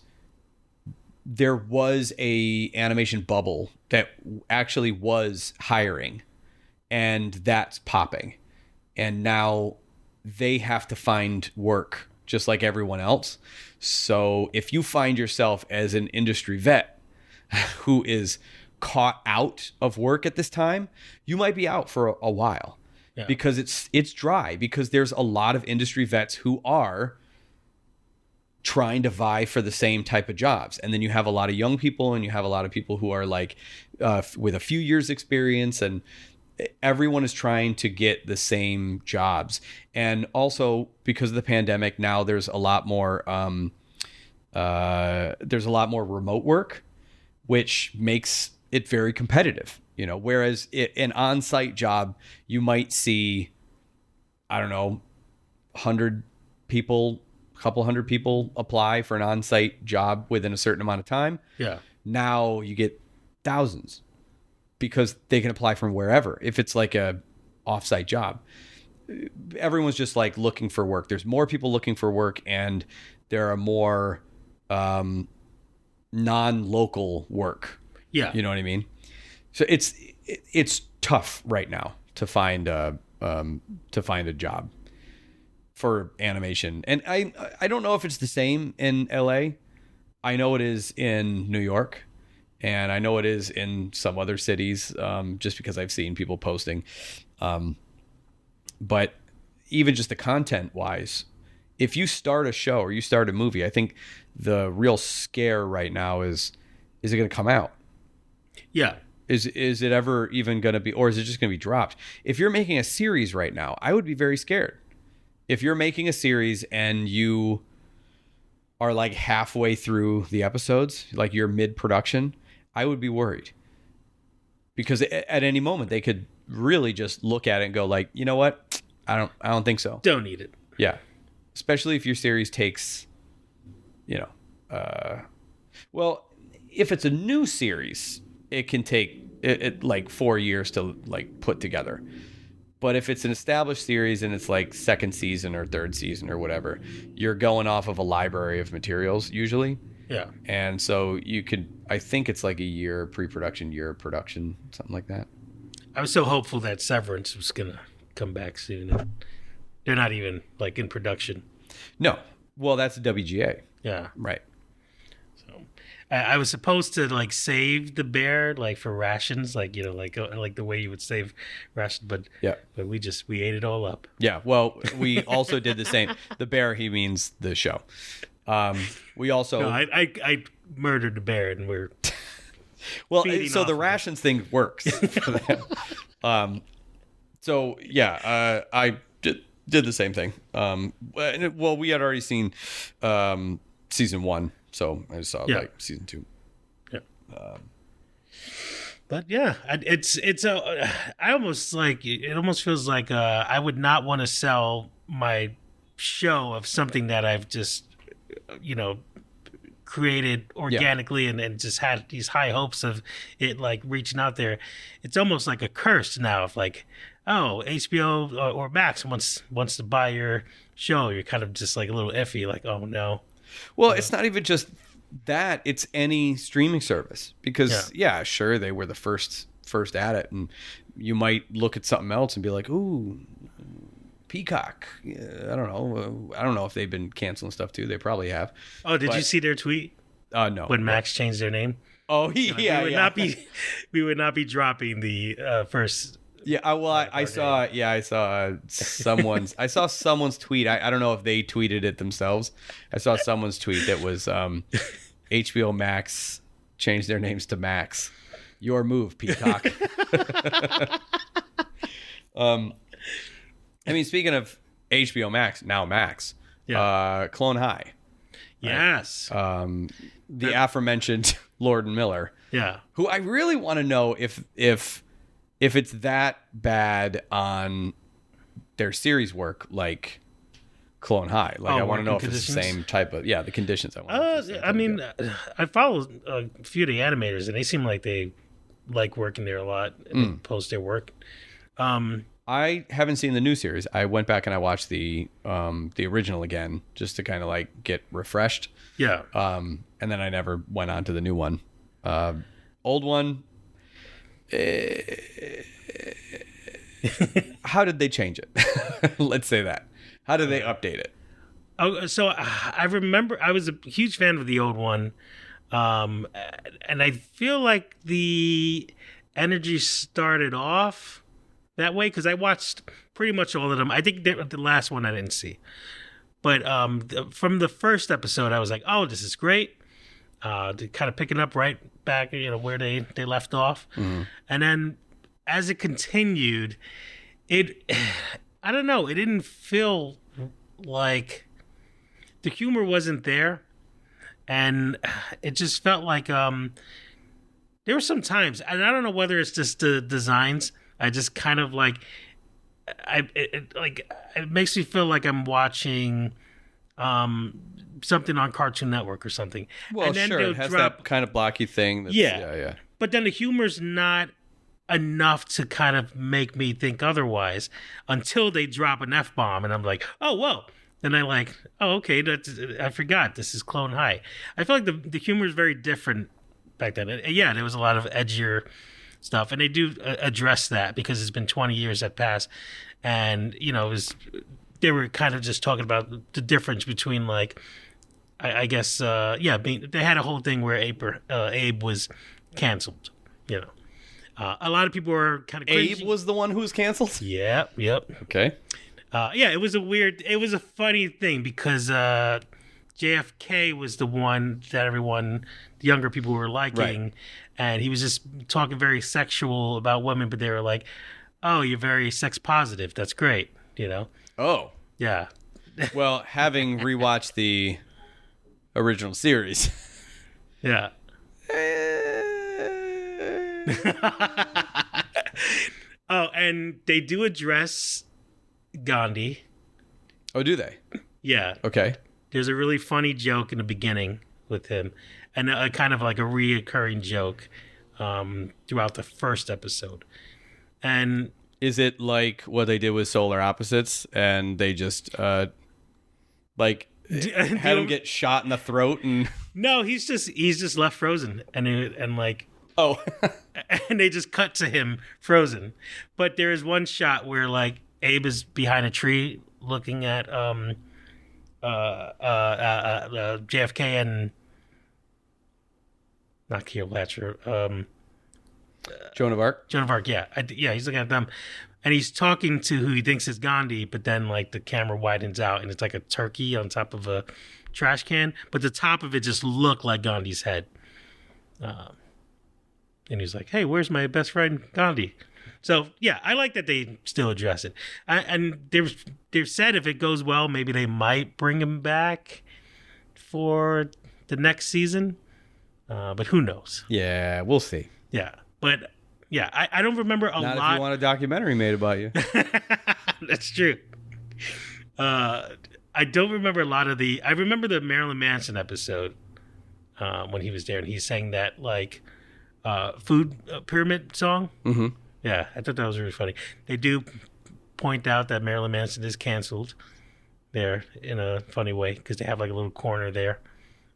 there was a animation bubble that actually was hiring, and that's popping. And now they have to find work just like everyone else. So if you find yourself as an industry vet who is caught out of work at this time, you might be out for a while. Yeah. Because it's dry, because there's a lot of industry vets who are trying to vie for the same type of jobs. And then you have a lot of young people, and you have a lot of people who are like with a few years experience, and everyone is trying to get the same jobs. And also because of the pandemic, now there's a lot more remote work, which makes it very competitive, whereas an on-site job, you might see, I don't know, 100 people a couple hundred people apply for an on-site job within a certain amount of time. Yeah. Now you get thousands because they can apply from wherever. If it's like a off-site job, everyone's just like looking for work. There's more people looking for work, and there are more non-local work. Yeah. You know what I mean? So it's tough right now to find a job for animation. And I don't know if it's the same in LA. I know it is in New York, and I know it is in some other cities, just because I've seen people posting. But even just the content wise, if you start a show or you start a movie, I think the real scare right now is it going to come out? Yeah. Is it ever even going to be, or is it just going to be dropped? If you're making a series right now, I would be very scared. If you're making a series and you are like halfway through the episodes, like you're mid-production, I would be worried. Because at any moment they could really just look at it and go like, you know what? I don't think so. Don't need it. Yeah. Especially if your series takes, well, if it's a new series, it can take it like 4 years to like put together. But if it's an established series and it's like second season or third season or whatever, you're going off of a library of materials usually. Yeah. And so you could, I think it's like a year pre-production, year production, something like that. I was so hopeful that Severance was going to come back soon. And they're not even like in production. No. Well, that's WGA. Yeah. Right. So I was supposed to like save the bear like for rations, like, like the way you would save rations. But yeah, but we ate it all up. Yeah. Well, we also did the same. The bear, he means the show. We also, no, I murdered the bear and we're well, so the rations thing works for them. So yeah, I did the same thing. Well, we had already seen season 1, so I just saw like season 2. Yeah. But yeah, I almost like it almost feels like I would not want to sell my show of something that I've just created organically and just had these high hopes of it like reaching out there. It's almost like a curse now of like, oh, HBO or Max wants to buy your show. You're kind of just like a little iffy, like, oh no. Well, it's not even just that, it's any streaming service, because sure, they were the first at it, and you might look at something else and be like, ooh, Peacock. I don't know if they've been canceling stuff too. They probably have. Oh, did you see their tweet? No. When Max changed their name? Oh, We would not be dropping the first. Yeah, well, I saw someone's tweet. I don't know if they tweeted it themselves. I saw someone's tweet that was HBO Max changed their names to Max. Your move, Peacock. I mean, speaking of HBO Max, now Max, Clone High. Yes. The aforementioned Lord and Miller. Yeah. Who I really want to know if it's that bad on their series work, like Clone High. Like, I want to know if it's the same type of, the conditions. I mean, I follow a few of the animators, and they seem like they like working there a lot and they post their work. I haven't seen the new series. I went back and I watched the original again just to kind of like get refreshed. Yeah. And then I never went on to the new one. Old one. How did they change it? Let's say that. How did they update it? Oh, so I remember I was a huge fan of the old one. And I feel like the energy started off that way because I watched pretty much all of them. I think the last one I didn't see, but from the first episode, I was like, "Oh, this is great." Kind of picking up right back, where they left off, and then as it continued, I don't know, it didn't feel like the humor wasn't there, and it just felt like there were some times, and I don't know whether it's just the designs. I just kind of like, it makes me feel like I'm watching something on Cartoon Network or something. Well, and then sure, they'll it has drop, that kind of blocky thing. That's, Yeah. But then the humor's not enough to kind of make me think otherwise until they drop an F-bomb, and I'm like, oh, whoa. And I like, oh, okay, I forgot this is Clone High. I feel like the humor is very different back then. And yeah, there was a lot of edgier stuff, and they do address that because it's been 20 years that passed, and they were kind of just talking about the difference between like, I guess, they had a whole thing where Abe was canceled, a lot of people were kind of cringy. Abe was the one who was canceled? Yep. Okay. It was a funny thing because JFK was the one that the younger people were liking, Right. and he was just talking very sexual about women, but they were like, oh, you're very sex positive. That's great, Oh. Yeah. Well, having rewatched the original series. Yeah. Oh, and they do address Gandhi. Oh, do they? Yeah. Okay. There's a really funny joke in the beginning with him, and a kind of like a reoccurring joke throughout the first episode. And Is it like what they did with Solar Opposites, and they just had him get shot in the throat and no, he's just left frozen, and like, oh, and they just cut to him frozen. But there is one shot where like Abe is behind a tree looking at JFK and not Cleopatra, Joan of Arc. Joan of Arc. Yeah, he's looking at them, and he's talking to who he thinks is Gandhi. But then like the camera widens out, and it's like a turkey on top of a trash can, but the top of it just looked like Gandhi's head. And he's like, "Hey, where's my best friend Gandhi?" So yeah, I like that they still address it. And they've said if it goes well, maybe they might bring him back for the next season. But who knows? Yeah, we'll see. Yeah, but yeah, I don't remember a Not lot. if you want a documentary made about you. That's true. I don't remember a lot of I remember the Marilyn Manson episode when he was there, and he sang that like food pyramid song. Mm-hmm. Yeah, I thought that was really funny. They do point out that Marilyn Manson is canceled there in a funny way because they have like a little corner there.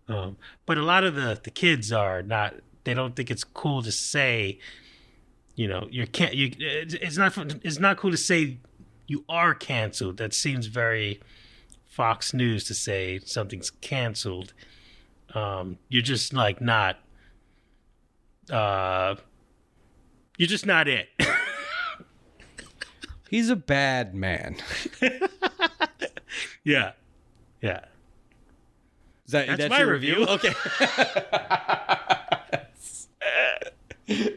But a lot of the kids are not. They don't think it's cool to say, it's not cool to say you are canceled. That seems very Fox News to say something's canceled. You're just like not. You're just not it. He's a bad man. Yeah. That's my your review. Okay.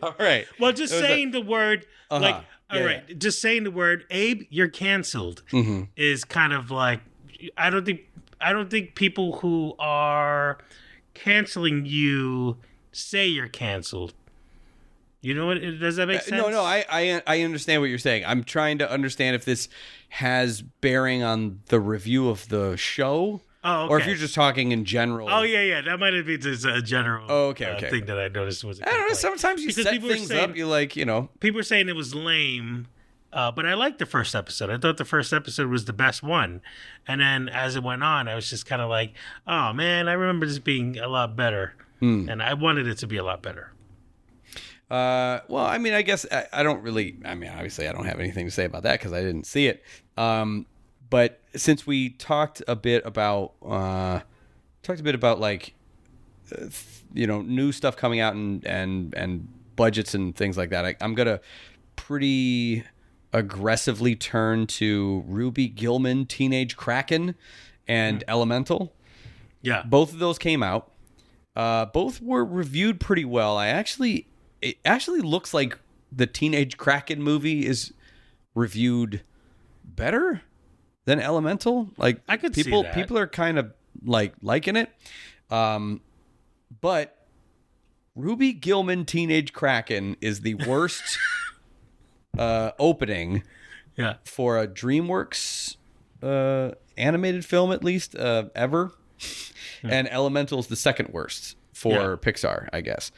All right. Well, just saying the word, like, all Yeah, right, just saying the word, Abe, you're canceled, is kind of like, I don't think people who are canceling you say you're canceled. You know what? Does that make sense? No, I understand what you're saying. I'm trying to understand if this has bearing on the review of the show. Oh, okay. Or if you're just talking in general. Oh, yeah. That might have been just a general okay. thing that I noticed was a I don't know. complaint. Sometimes you Because set people were things saying- up. You like, People were saying it was lame, but I liked the first episode. I thought the first episode was the best one. And then as it went on, I was just kind of like, oh, man, I remember this being a lot better. And I wanted it to be a lot better. Well, I mean, I guess I don't really. I mean, obviously, I don't have anything to say about that because I didn't see it. But since we talked a bit about like, new stuff coming out and budgets and things like that, I'm gonna pretty aggressively turn to Ruby Gillman, Teenage Kraken, and Elemental. Yeah. Both of those came out. Both were reviewed pretty well. It actually looks like the Teenage Kraken movie is reviewed better than Elemental. Like I could see people, that. people are kind of like liking it. But Ruby Gillman, Teenage Kraken is the worst opening Yeah. for a DreamWorks animated film, at least, ever. And Elemental's the second worst for Pixar, I guess.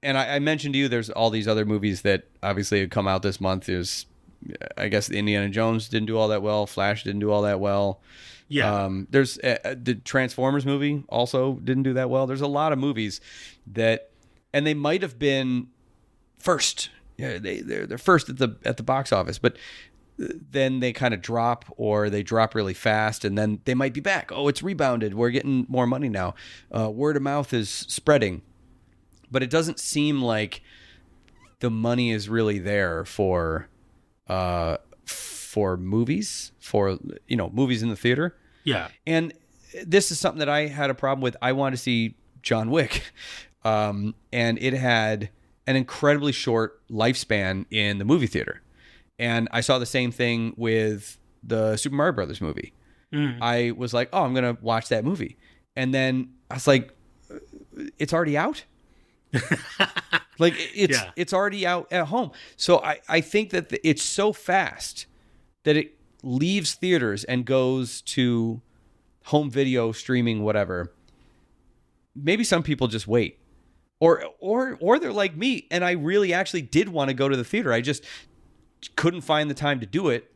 And I mentioned to you there's all these other movies that obviously have come out this month. There's, I guess, Indiana Jones didn't do all that well. Flash didn't do all that well. Yeah. There's the Transformers movie also didn't do that well. There's a lot of movies that, and they might have been first. Yeah, they're first at the box office, but then they kind of drop, or they drop really fast, and then they might be back. Oh, it's rebounded. We're getting more money now. Word of mouth is spreading, but it doesn't seem like the money is really there for movies, movies in the theater. Yeah. And this is something that I had a problem with. I wanted to see John Wick, and it had an incredibly short lifespan in the movie theater. And I saw the same thing with the Super Mario Brothers movie. I was like, oh, I'm going to watch that movie. And then I was like, it's already out? Like, it's already out at home. So I think that it's so fast that it leaves theaters and goes to home video, streaming, whatever. Maybe some people just wait. Or they're like me, and I really actually did want to go to the theater. I just couldn't find the time to do it,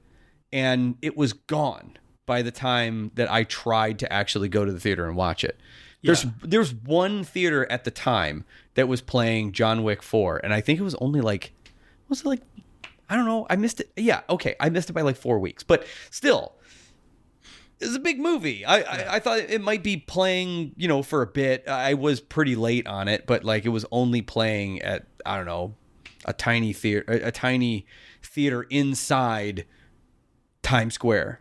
and it was gone by the time that I tried to actually go to the theater and watch it. Yeah. There's one theater at the time that was playing John Wick 4, and I think it was only I don't know, I missed it. Yeah, okay, I missed it by 4 weeks, but still, it's a big movie. I thought it might be playing, for a bit. I was pretty late on it, but it was only playing at, I don't know, a tiny theater inside Times Square,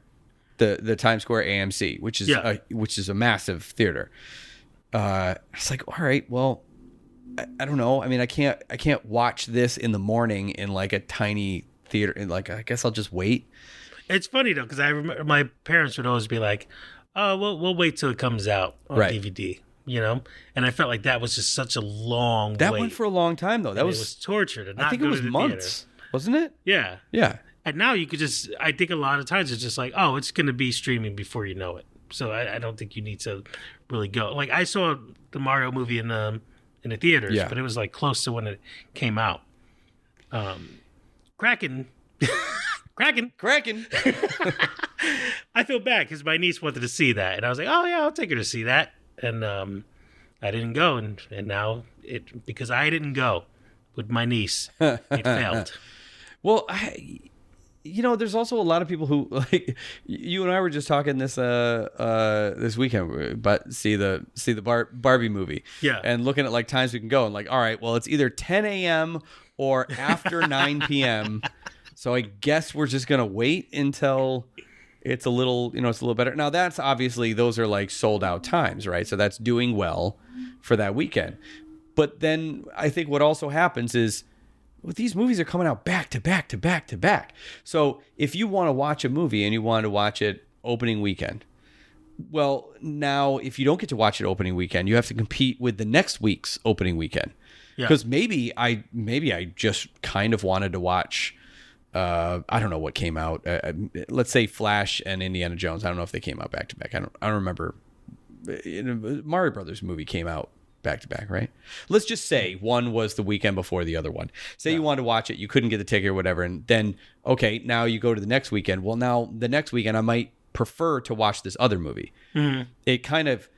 the Times Square AMC, which is a massive theater. I was like, all right, well, I don't know. I mean, I can't watch this in the morning in a tiny theater. I guess I'll just wait. It's funny though, because I remember my parents would always be like, "Oh, we'll wait till it comes out on DVD," And I felt like that was just such a long That wait. went for a long time though. It was torture. I think it was months, wasn't it? Yeah. Yeah. And now you could I think a lot of times it's just like, oh, it's going to be streaming before you know it. So I don't think you need to really go. I saw the Mario movie in the theaters, but it was close to when it came out. Kraken. I feel bad because my niece wanted to see that, and I was like, "Oh yeah, I'll take her to see that." And I didn't go, and now because I didn't go with my niece, it failed. Well, there's also a lot of people who you and I were just talking this weekend, but see the Barbie movie, and looking at times we can go, and all right, well, it's either 10 a.m. or after 9 p.m. So I guess we're just going to wait until it's a little better. Now that's obviously, those are sold out times, right? So that's doing well for that weekend. But then I think what also happens is, these movies are coming out back to back to back to back. So if you want to watch a movie and you want to watch it opening weekend, well, now if you don't get to watch it opening weekend, you have to compete with the next week's opening weekend. Because maybe I just kind of wanted to watch, I don't know what came out. Let's say Flash and Indiana Jones. I don't know if they came out back to back. I don't remember. Mario Brothers movie came out back to back, right? Let's just say one was the weekend before the other one. Say you wanted to watch it, you couldn't get the ticket or whatever, and then now you go to the next weekend. Well, now the next weekend I might prefer to watch this other movie. Mm-hmm. It kind of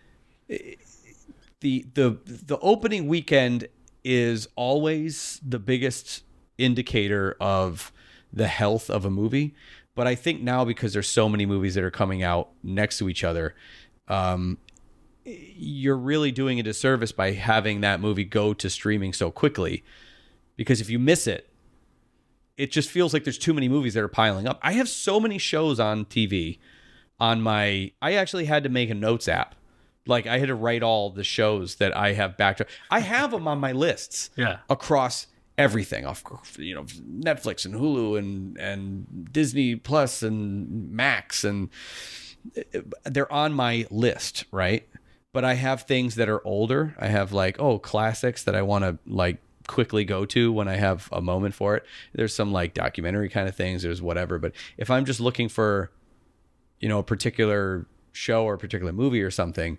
the opening weekend is always the biggest indicator of the health of a movie. But I think now, because there's so many movies that are coming out next to each other, you're really doing a disservice by having that movie go to streaming so quickly. Because if you miss it, it just feels like there's too many movies that are piling up. I have so many shows on TV I actually had to make a notes app. I had to write all the shows that I have backed up. I have them on my lists across everything, Netflix and Hulu and Disney Plus and Max, and they're on my list, right? But I have things that are older. I have classics that I want to quickly go to when I have a moment for it. There's some documentary kind of things. There's whatever. But if I'm just looking for a particular show or a particular movie or something,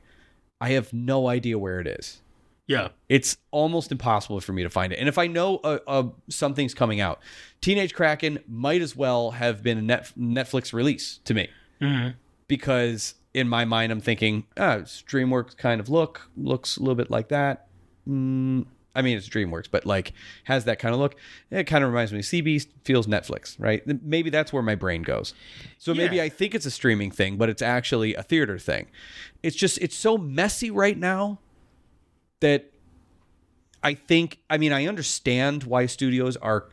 I have no idea where it is. Yeah. It's almost impossible for me to find it. And if I know something's coming out, Teenage Kraken might as well have been a Netflix release to me. Mm-hmm. Because in my mind, I'm thinking, it's DreamWorks kind of looks a little bit like that. I mean, it's DreamWorks, but like has that kind of look. It kind of reminds me of Sea Beast, feels Netflix, right? Maybe that's where my brain goes. So maybe I think it's a streaming thing, but it's actually a theater thing. It's so messy right now that I understand why studios are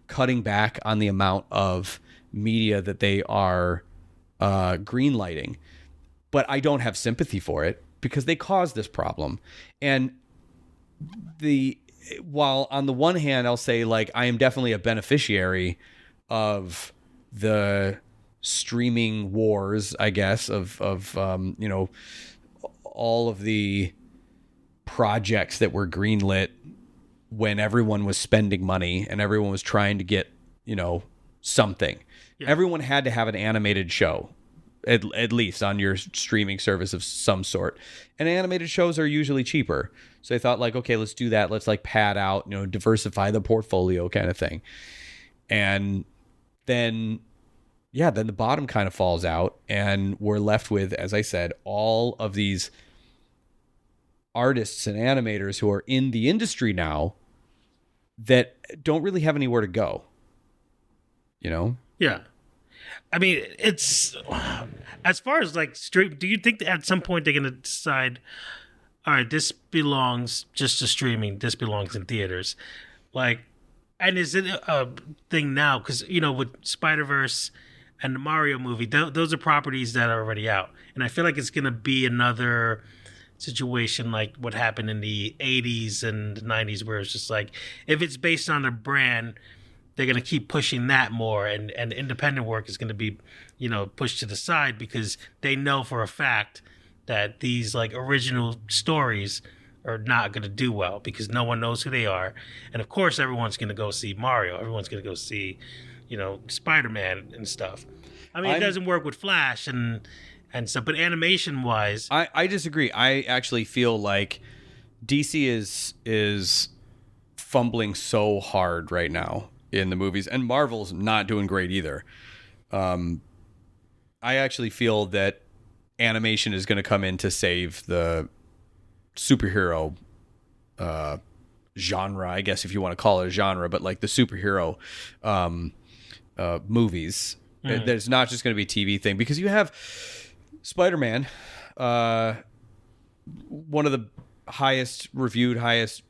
cutting back on the amount of media that they are greenlighting, but I don't have sympathy for it because they caused this problem. And while on the one hand, I'll say like I am definitely a beneficiary of the streaming wars, I guess, of all of the projects that were greenlit when everyone was spending money and everyone was trying to get, something. Yeah. Everyone had to have an animated show, at least on your streaming service of some sort. And animated shows are usually cheaper. So they thought like, okay, let's do that. Let's like pad out, diversify the portfolio kind of thing. And then the bottom kind of falls out and we're left with, as I said, all of these artists and animators who are in the industry now that don't really have anywhere to go. Yeah. I mean, it's as far as like stream. Do you think that at some point they're going to decide, all right, this belongs just to streaming. This belongs in theaters. Like, and is it a thing now? Because, with Spider-Verse and the Mario movie, those are properties that are already out. And I feel like it's going to be another situation like what happened in the 80s and 90s where it's just like, if it's based on a brand, they're going to keep pushing that more, and independent work is going to be, pushed to the side because they know for a fact that these like original stories are not going to do well because no one knows who they are. And of course, everyone's going to go see Mario. Everyone's going to go see, Spider-Man and stuff. I mean, it doesn't work with Flash and stuff, but animation wise, I disagree. I actually feel like DC is fumbling so hard right now in the movies, and Marvel's not doing great either. I actually feel that animation is going to come in to save the superhero genre, I guess, if you want to call it a genre, but like the superhero movies. There's not just going to be a TV thing because you have Spider-Man, one of the highest reviewed, highest,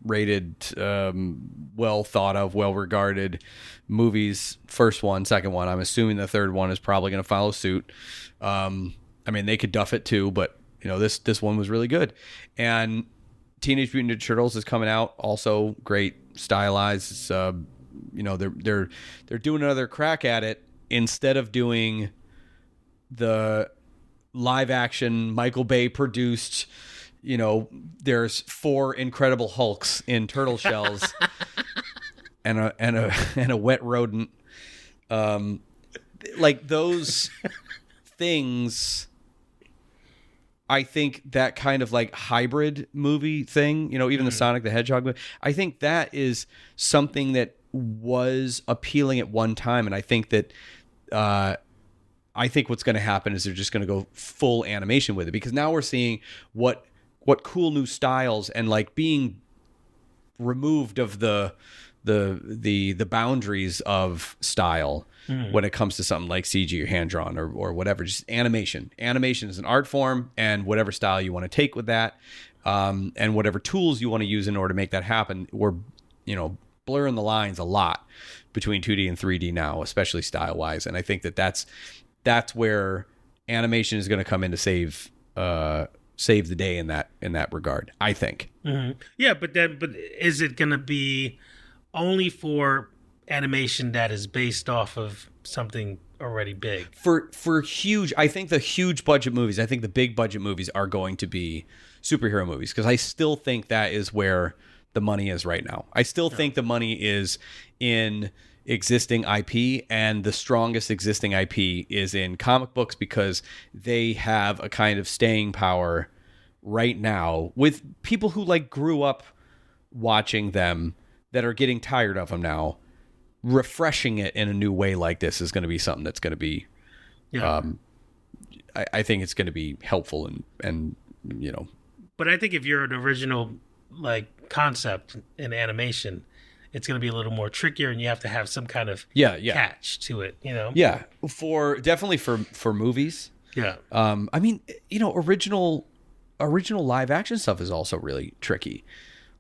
rated, well thought of, well regarded movies. First one, second one. I'm assuming the third one is probably going to follow suit. They could duff it too, but this one was really good. And Teenage Mutant Ninja Turtles is coming out, also great, stylized. It's, they're doing another crack at it instead of doing the live action Michael Bay produced. There's 4 Incredible Hulks in turtle shells and a wet rodent. Like those things, I think that kind of like hybrid movie thing, even the Sonic the Hedgehog movie, I think that is something that was appealing at one time. And I think that, I think what's going to happen is they're just going to go full animation with it because now we're seeing what cool new styles and like being removed of the boundaries of style when it comes to something like CG or hand drawn or whatever. Just animation is an art form, and whatever style you want to take with that, and whatever tools you want to use in order to make that happen. We're blurring the lines a lot between 2D and 3D now, especially style wise, and I think that's where animation is going to come in to save the day in that regard, I think. Mm-hmm. Yeah, but is it going to be only for animation that is based off of something already big? For huge, I think the huge budget movies, I think the big budget movies are going to be superhero movies because I still think that is where the money is right now. I still think the money is in existing IP, and the strongest existing IP is in comic books because they have a kind of staying power right now with people who like grew up watching them that are getting tired of them now. Refreshing it in a new way like this is going to be something that's going to be, I think it's going to be helpful and you know. But I think if you're an original like concept in animation, it's going to be a little more trickier, and you have to have some kind of catch to it, you know. Yeah, definitely for movies. Yeah. I mean, you know, original live action stuff is also really tricky.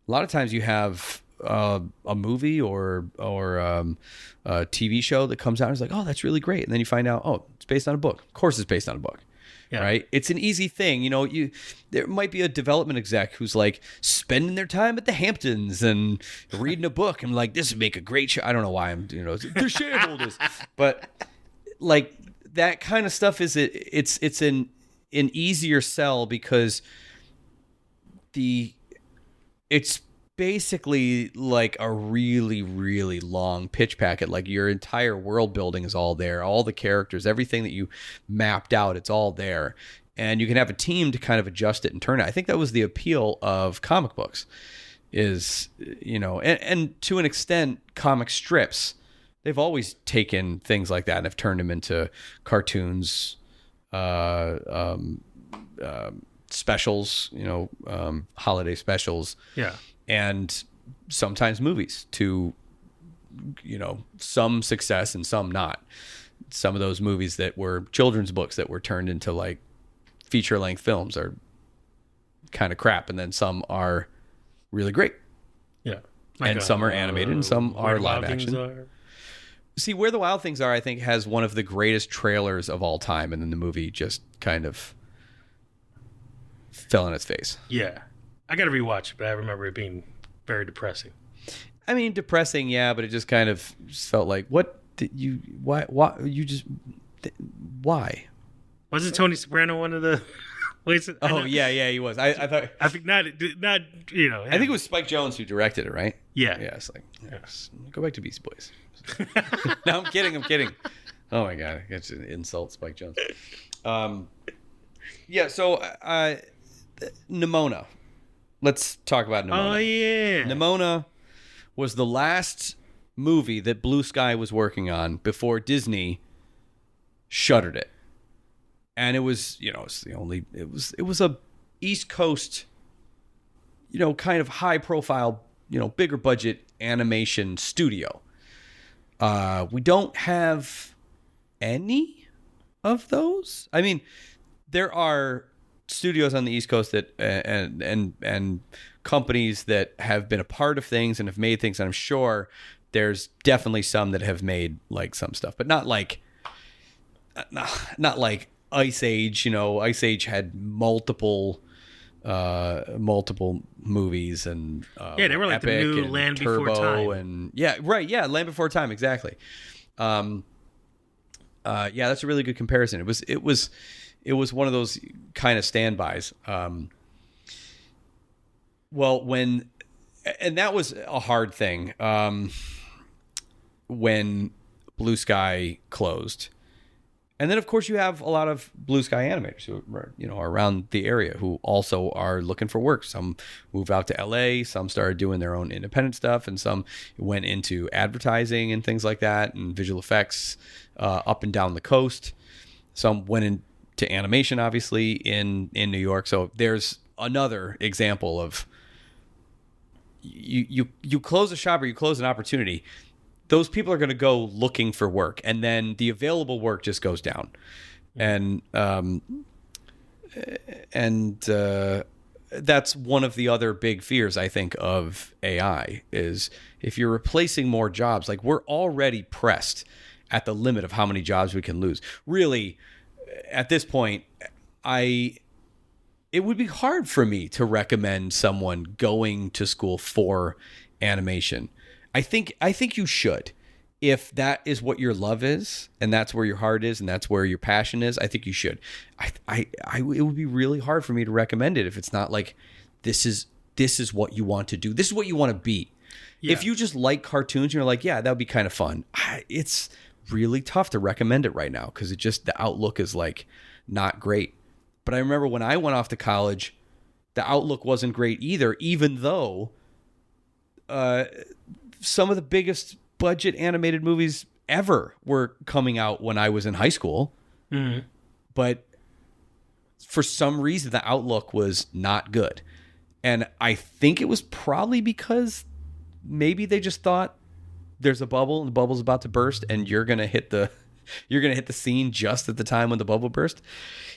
A lot of times you have a movie or a TV show that comes out and is like, oh, that's really great, and then you find out, oh, it's based on a book. Of course, it's based on a book. Yeah. Right? It's an easy thing. You know, there might be a development exec who's like spending their time at the Hamptons and reading a book and like, this would make a great show. I don't know why they're shareholders. But like that kind of stuff it's an easier sell because it's basically like a really, really long pitch packet. Like your entire world building is all there, all the characters, everything that you mapped out, it's all there, and you can have a team to kind of adjust it and turn it. I think that was the appeal of comic books, is, you know, and to an extent comic strips, they've always taken things like that and have turned them into cartoons, specials, you know, holiday specials. Yeah. And sometimes movies to, you know, some success and some not. Some of those movies that were children's books that were turned into like feature-length films are kind of crap, and then some are really great. Yeah. And some are animated and some are live action. See, Where the Wild Things Are, I think, has one of the greatest trailers of all time, and then the movie just kind of fell on its face. Yeah. I got to rewatch it, but I remember it being very depressing. I mean, depressing, yeah, but it just kind of felt like, why? Wasn't Tony Soprano one of the... Yeah, he was. I thought... I think not, you know... I think it was Spike Jonze who directed it, right? Yeah. Yeah, it's like, go back to Beast Boys. No, I'm kidding. Oh my God, I get to insult Spike Jonze. Yeah, so Nimona. Let's talk about Nimona. Oh, yeah. Nimona was the last movie that Blue Sky was working on before Disney shuttered it. And it was, you know, it was a East Coast, you know, kind of high profile, you know, bigger budget animation studio. We don't have any of those. I mean, there are studios on the East Coast that and companies that have been a part of things and have made things, and I'm sure there's definitely some that have made like some stuff, but not like Ice Age. You know, Ice Age had multiple movies, and they were like Epic the new and Land Turbo Before Time. And Land Before Time, exactly. That's a really good comparison. It was one of those kind of standbys. And that was a hard thing when Blue Sky closed. And then, of course, you have a lot of Blue Sky animators who are, you know, around the area who also are looking for work. Some moved out to LA, some started doing their own independent stuff, and some went into advertising and things like that, and visual effects up and down the coast. Some went into animation, obviously, in New York. So there's another example of you close a shop or you close an opportunity. Those people are going to go looking for work, and then the available work just goes down. And that's one of the other big fears, I think, of AI is if you're replacing more jobs, like we're already pressed at the limit of how many jobs we can lose. Really, at this point, it would be hard for me to recommend someone going to school for animation. I think you should. If that is what your love is, and that's where your heart is, and that's where your passion is, I think you should. It would be really hard for me to recommend it if it's not like this is this is what you want to do. This is what you want to be. Yeah. If you just like cartoons and you're like, yeah, that would be kind of fun. It's really tough to recommend it right now because the outlook is like not great. But I remember when I went off to college, the outlook wasn't great either, even though some of the biggest budget animated movies ever were coming out when I was in high school. Mm-hmm. But for some reason, the outlook was not good. And I think it was probably because maybe they just thought there's a bubble and the bubble's about to burst and you're going to hit the scene just at the time when the bubble burst.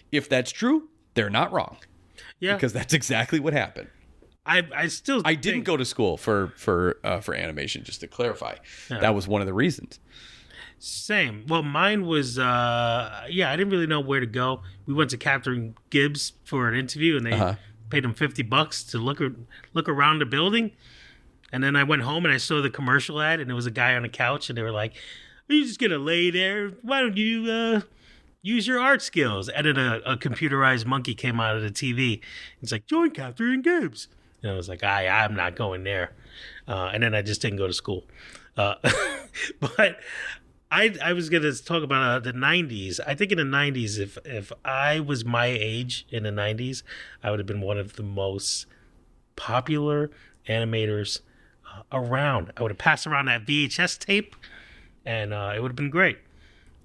If that's true, they're not wrong. Yeah. Because that's exactly what happened. I didn't go to school for animation, just to clarify. Yeah. That was one of the reasons. Same. Well, mine was, I didn't really know where to go. We went to Captain Gibbs for an interview, and they paid him $50 to look around the building. And then I went home and I saw the commercial ad, and there was a guy on a couch, and they were like, "Are you just gonna lay there? Why don't you use your art skills?" And then a computerized monkey came out of the TV. It's like, "Join Captain Gibbs." And I was like, I'm not going there. And then I just didn't go to school. But I was going to talk about the 90s. I think in the 90s, if I was my age in the 90s, I would have been one of the most popular animators around. I would have passed around that VHS tape, and it would have been great.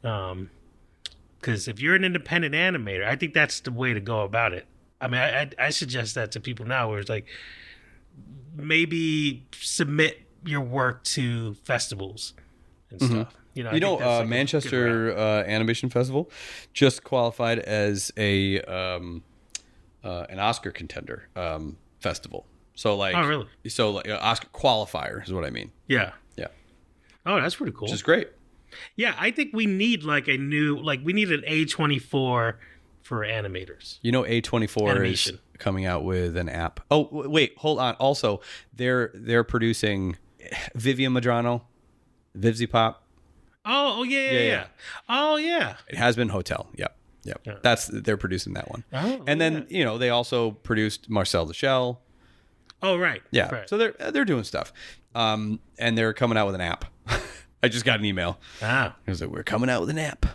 Because if you're an independent animator, I think that's the way to go about it. I mean, I suggest that to people now, where it's like, maybe submit your work to festivals and stuff. I think that's like Manchester Animation Festival just qualified as an Oscar contender festival. So like, oh really? So like Oscar qualifier is what I mean. Yeah. Yeah. Oh, that's pretty cool. Which is great. Yeah, I think we need we need an A24 for animators. A24 Animation. is coming out with an app. Oh, wait, hold on. Also, they're producing Vivian Madrano, Vivzy Pop. Oh, yeah. Oh, yeah. It has been Hotel. Yep. Yeah. They're producing that one. Oh, and then, they also produced Marcel the Shell. Oh, right. Yeah. Right. So they're doing stuff. And they're coming out with an app. I just got an email. It was like, we're coming out with an app.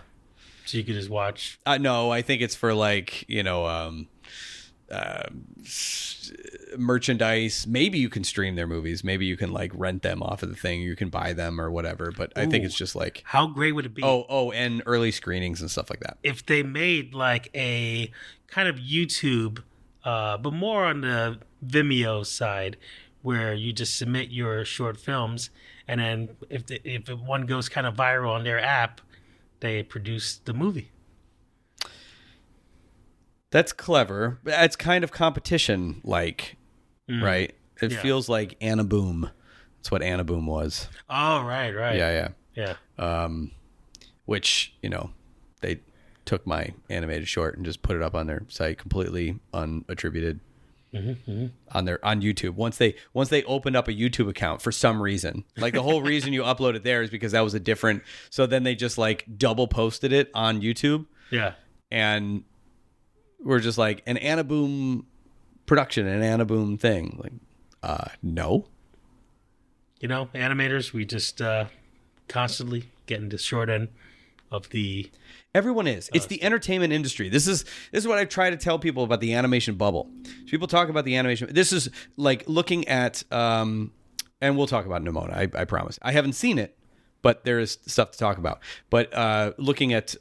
So you could just watch. No, I think it's for like, merchandise. Maybe you can stream their movies. Maybe you can like rent them off of the thing. You can buy them or whatever. But I think it's just like, how great would it be? And early screenings and stuff like that. If they made like a kind of YouTube, but more on the Vimeo side, where you just submit your short films, and then if one goes kind of viral on their app, they produce the movie. That's clever. It's kind of competition, like, right? It feels like Anna Boom. That's what Anna Boom was. Oh, right. Yeah. Which, they took my animated short and just put it up on their site completely unattributed on YouTube. Once they opened up a YouTube account for some reason, like the whole reason you upload it there is because that was a different. So then they just like double posted it on YouTube. Yeah. And we're just like an Anna Boom production, an Anna Boom thing. Like, no. Animators, we just constantly getting the short end of the. Everyone is. It's the entertainment industry. This is what I try to tell people about the animation bubble. People talk about the animation. This is like looking at, and we'll talk about Nimona. I promise. I haven't seen it, but there is stuff to talk about. But looking at,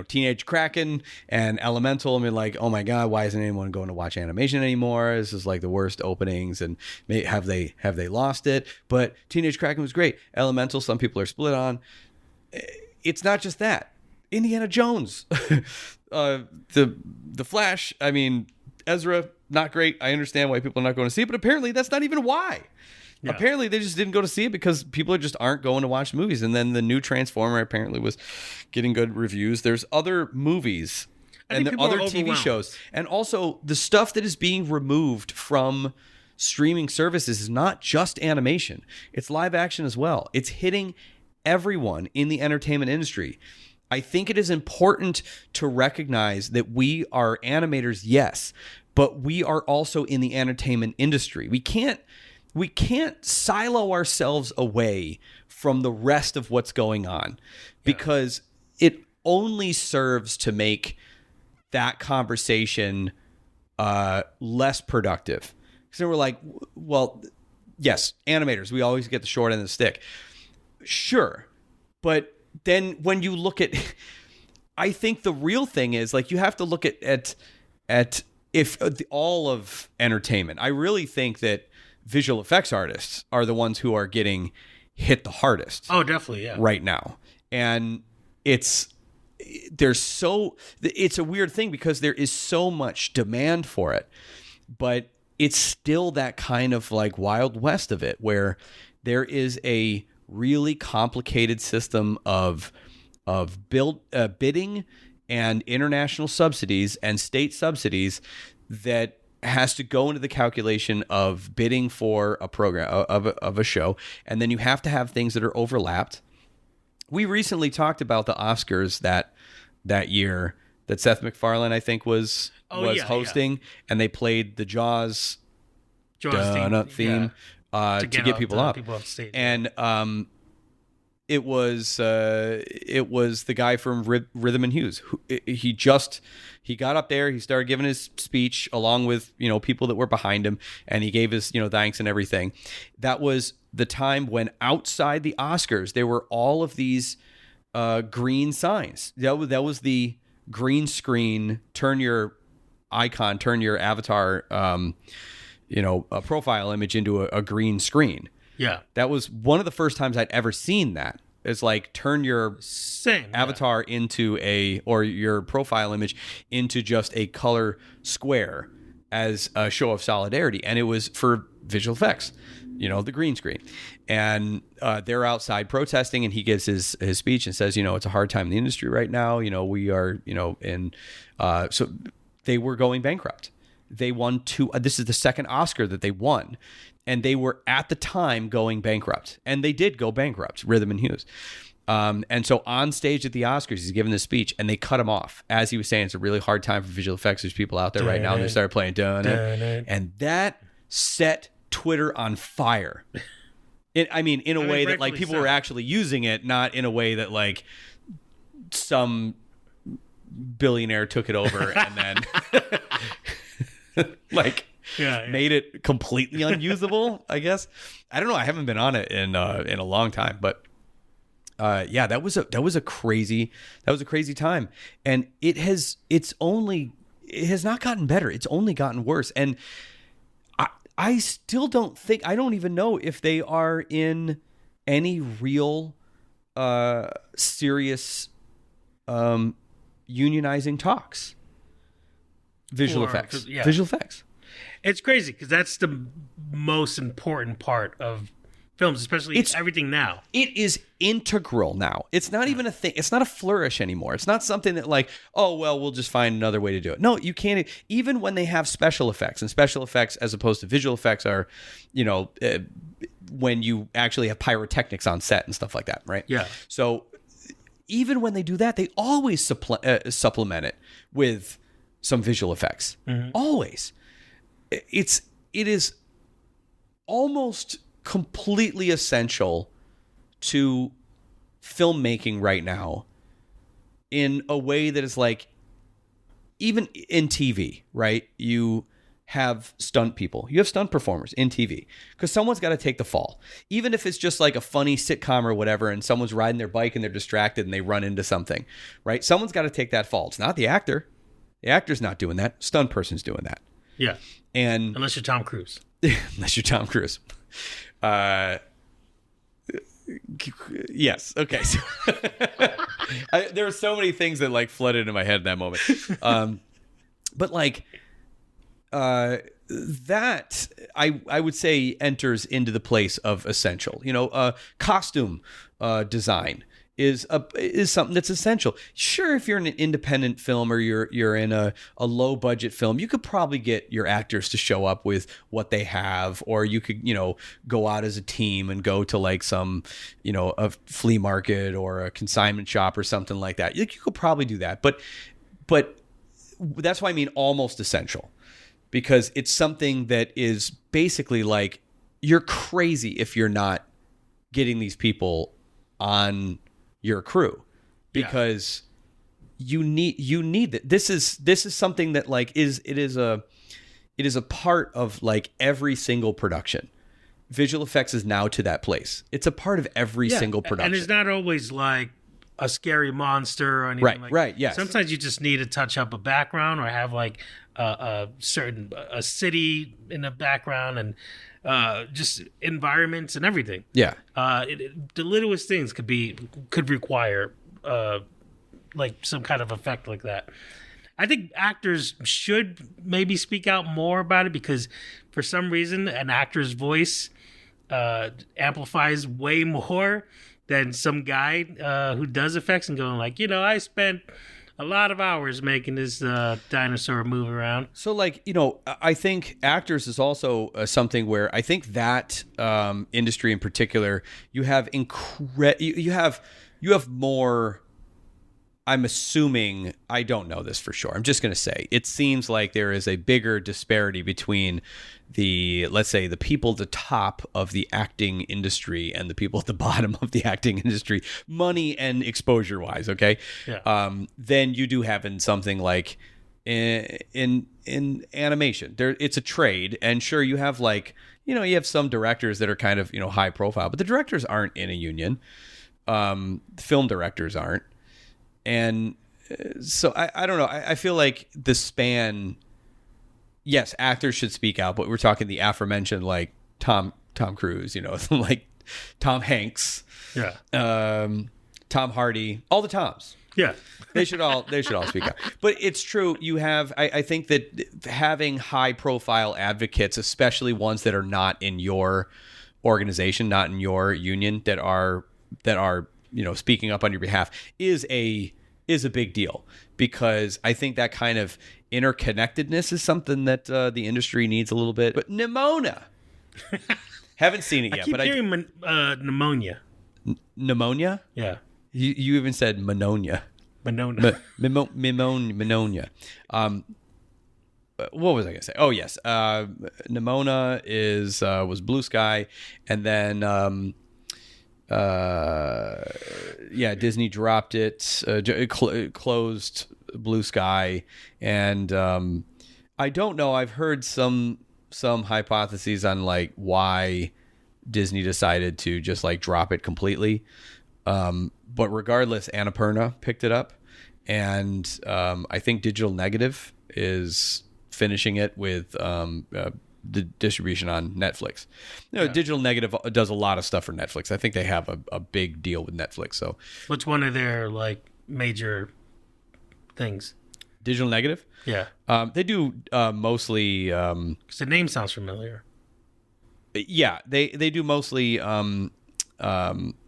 Teenage Kraken and Elemental, I mean, like, oh my God, why isn't anyone going to watch animation anymore? This is like the worst openings, and have they lost it? But Teenage Kraken was great. Elemental, some people are split on. It's not just that. Indiana Jones, the Flash. I mean, Ezra, not great. I understand why people are not going to see it, but apparently that's not even why. Yeah. Apparently they just didn't go to see it because people just aren't going to watch movies. And then the new Transformer apparently was getting good reviews. There's other movies and there are other TV shows, and also the stuff that is being removed from streaming services is not just animation; it's live action as well. It's hitting everyone in the entertainment industry. I think it is important to recognize that we are animators, yes, but we are also in the entertainment industry. We can't silo ourselves away from the rest of what's going on because it only serves to make that conversation less productive. So we're like, well, yes, animators, we always get the short end of the stick. Sure. But then when you look at, I think the real thing is like, you have to look at all of entertainment. I really think that visual effects artists are the ones who are getting hit the hardest. Oh, definitely. Yeah. Right now. And it's a weird thing because there is so much demand for it, but it's still that kind of like Wild West of it where there is a really complicated system of bidding and international subsidies and state subsidies that has to go into the calculation of bidding for a program of a show, and then you have to have things that are overlapped. We recently talked about the Oscars that year that Seth MacFarlane, I think, was hosting, and they played the Jaws theme to get people up. And it was the guy from Rhythm and Hues. He got up there, he started giving his speech along with people that were behind him, and he gave his thanks and everything. That was the time when outside the Oscars there were all of these green signs. That was the green screen. Turn your avatar, a profile image into a green screen. Yeah. That was one of the first times I'd ever seen that. It's like turn your avatar into or your profile image into just a color square as a show of solidarity. And it was for visual effects, the green screen. And they're outside protesting, and he gives his speech and says, it's a hard time in the industry right now. We are, so they were going bankrupt. They won this is the second Oscar that they won. And they were at the time going bankrupt, and they did go bankrupt, Rhythm and Hues. And so on stage at the Oscars, he's giving this speech, and they cut him off as he was saying, it's a really hard time for visual effects. There's people out there right now, and they started playing and that set Twitter on fire. In a way that like people were actually using it, not in a way that like some billionaire took it over and then like. Made it completely unusable, I guess. I don't know. I haven't been on it in a long time, but that was a crazy time, and it has not gotten better. It's only gotten worse, and I still don't even know if they are in any real serious unionizing talks. Visual effects. It's crazy because that's the most important part of films, especially everything now. It is integral now. It's not even a thing. It's not a flourish anymore. It's not something that like, oh, well, we'll just find another way to do it. No, you can't. Even when they have special effects, and special effects as opposed to visual effects are, when you actually have pyrotechnics on set and stuff like that, right? Yeah. So even when they do that, they always supplement it with some visual effects. Mm-hmm. Always. It is almost completely essential to filmmaking right now in a way that is like, even in TV, right? You have stunt people, you have stunt performers in TV because someone's got to take the fall. Even if it's just like a funny sitcom or whatever, and someone's riding their bike and they're distracted and they run into something, right? Someone's got to take that fall. It's not the actor. The actor's not doing that. Stunt person's doing that. Yeah. And unless you're Tom Cruise. Yes. Okay. So there were so many things that like flooded into my head in that moment. But like that I would say enters into the place of essential. Costume design is something that's essential. Sure, if you're in an independent film or you're in a low budget film, you could probably get your actors to show up with what they have, or you could go out as a team and go to like some a flea market or a consignment shop or something like that. You could probably do that, but that's why I mean almost essential, because it's something that is basically like, you're crazy if you're not getting these people on your crew, because you need that. This is something that like it is a part of like every single production. Visual effects is now to that place. It's a part of every single production. And it's not always like a scary monster or anything like that. Right, yes. Sometimes you just need to touch up a background or have like a city in the background and just environments and everything. Yeah. The littlest things could require like some kind of effect like that. I think actors should maybe speak out more about it, because for some reason an actor's voice amplifies way more than some guy who does effects and going like, I spent a lot of hours making this dinosaur move around. So like, I think actors is also something where I think that industry in particular, you have you have more. I'm assuming, I don't know this for sure. I'm just going to say it seems like there is a bigger disparity between let's say the people at the top of the acting industry and the people at the bottom of the acting industry, money and exposure wise. Okay. Yeah. Then you do have in something like in animation there, it's a trade. And sure, you have like, you have some directors that are kind of, high profile, but the directors aren't in a union. The film directors aren't. And so I don't know. I feel like the span, yes, actors should speak out, but we're talking the aforementioned like Tom Cruise, like Tom Hanks, Tom Hardy, all the Toms. Yeah. They should all speak out. But it's true. You have, I think that having high profile advocates, especially ones that are not in your organization, not in your union, that are speaking up on your behalf is a big deal, because I think that kind of interconnectedness is something that the industry needs a little bit. But Nimona, haven't seen it yet. I keep hearing pneumonia. Pneumonia? Yeah. You even said Mononia. Monona. Mimonia. What was I going to say? Oh, yes. Nimona was Blue Sky, and then Disney dropped it. It closed Blue Sky, and I don't know. I've heard some hypotheses on like why Disney decided to just like drop it completely. But regardless, Annapurna picked it up, and I think Digital Negative is finishing it with the distribution on Netflix. Digital Negative does a lot of stuff for Netflix. I think they have a big deal with Netflix. So, what's one of their like major things? Digital Negative? Yeah. They do mostly. 'Cause the name sounds familiar. Yeah, they do mostly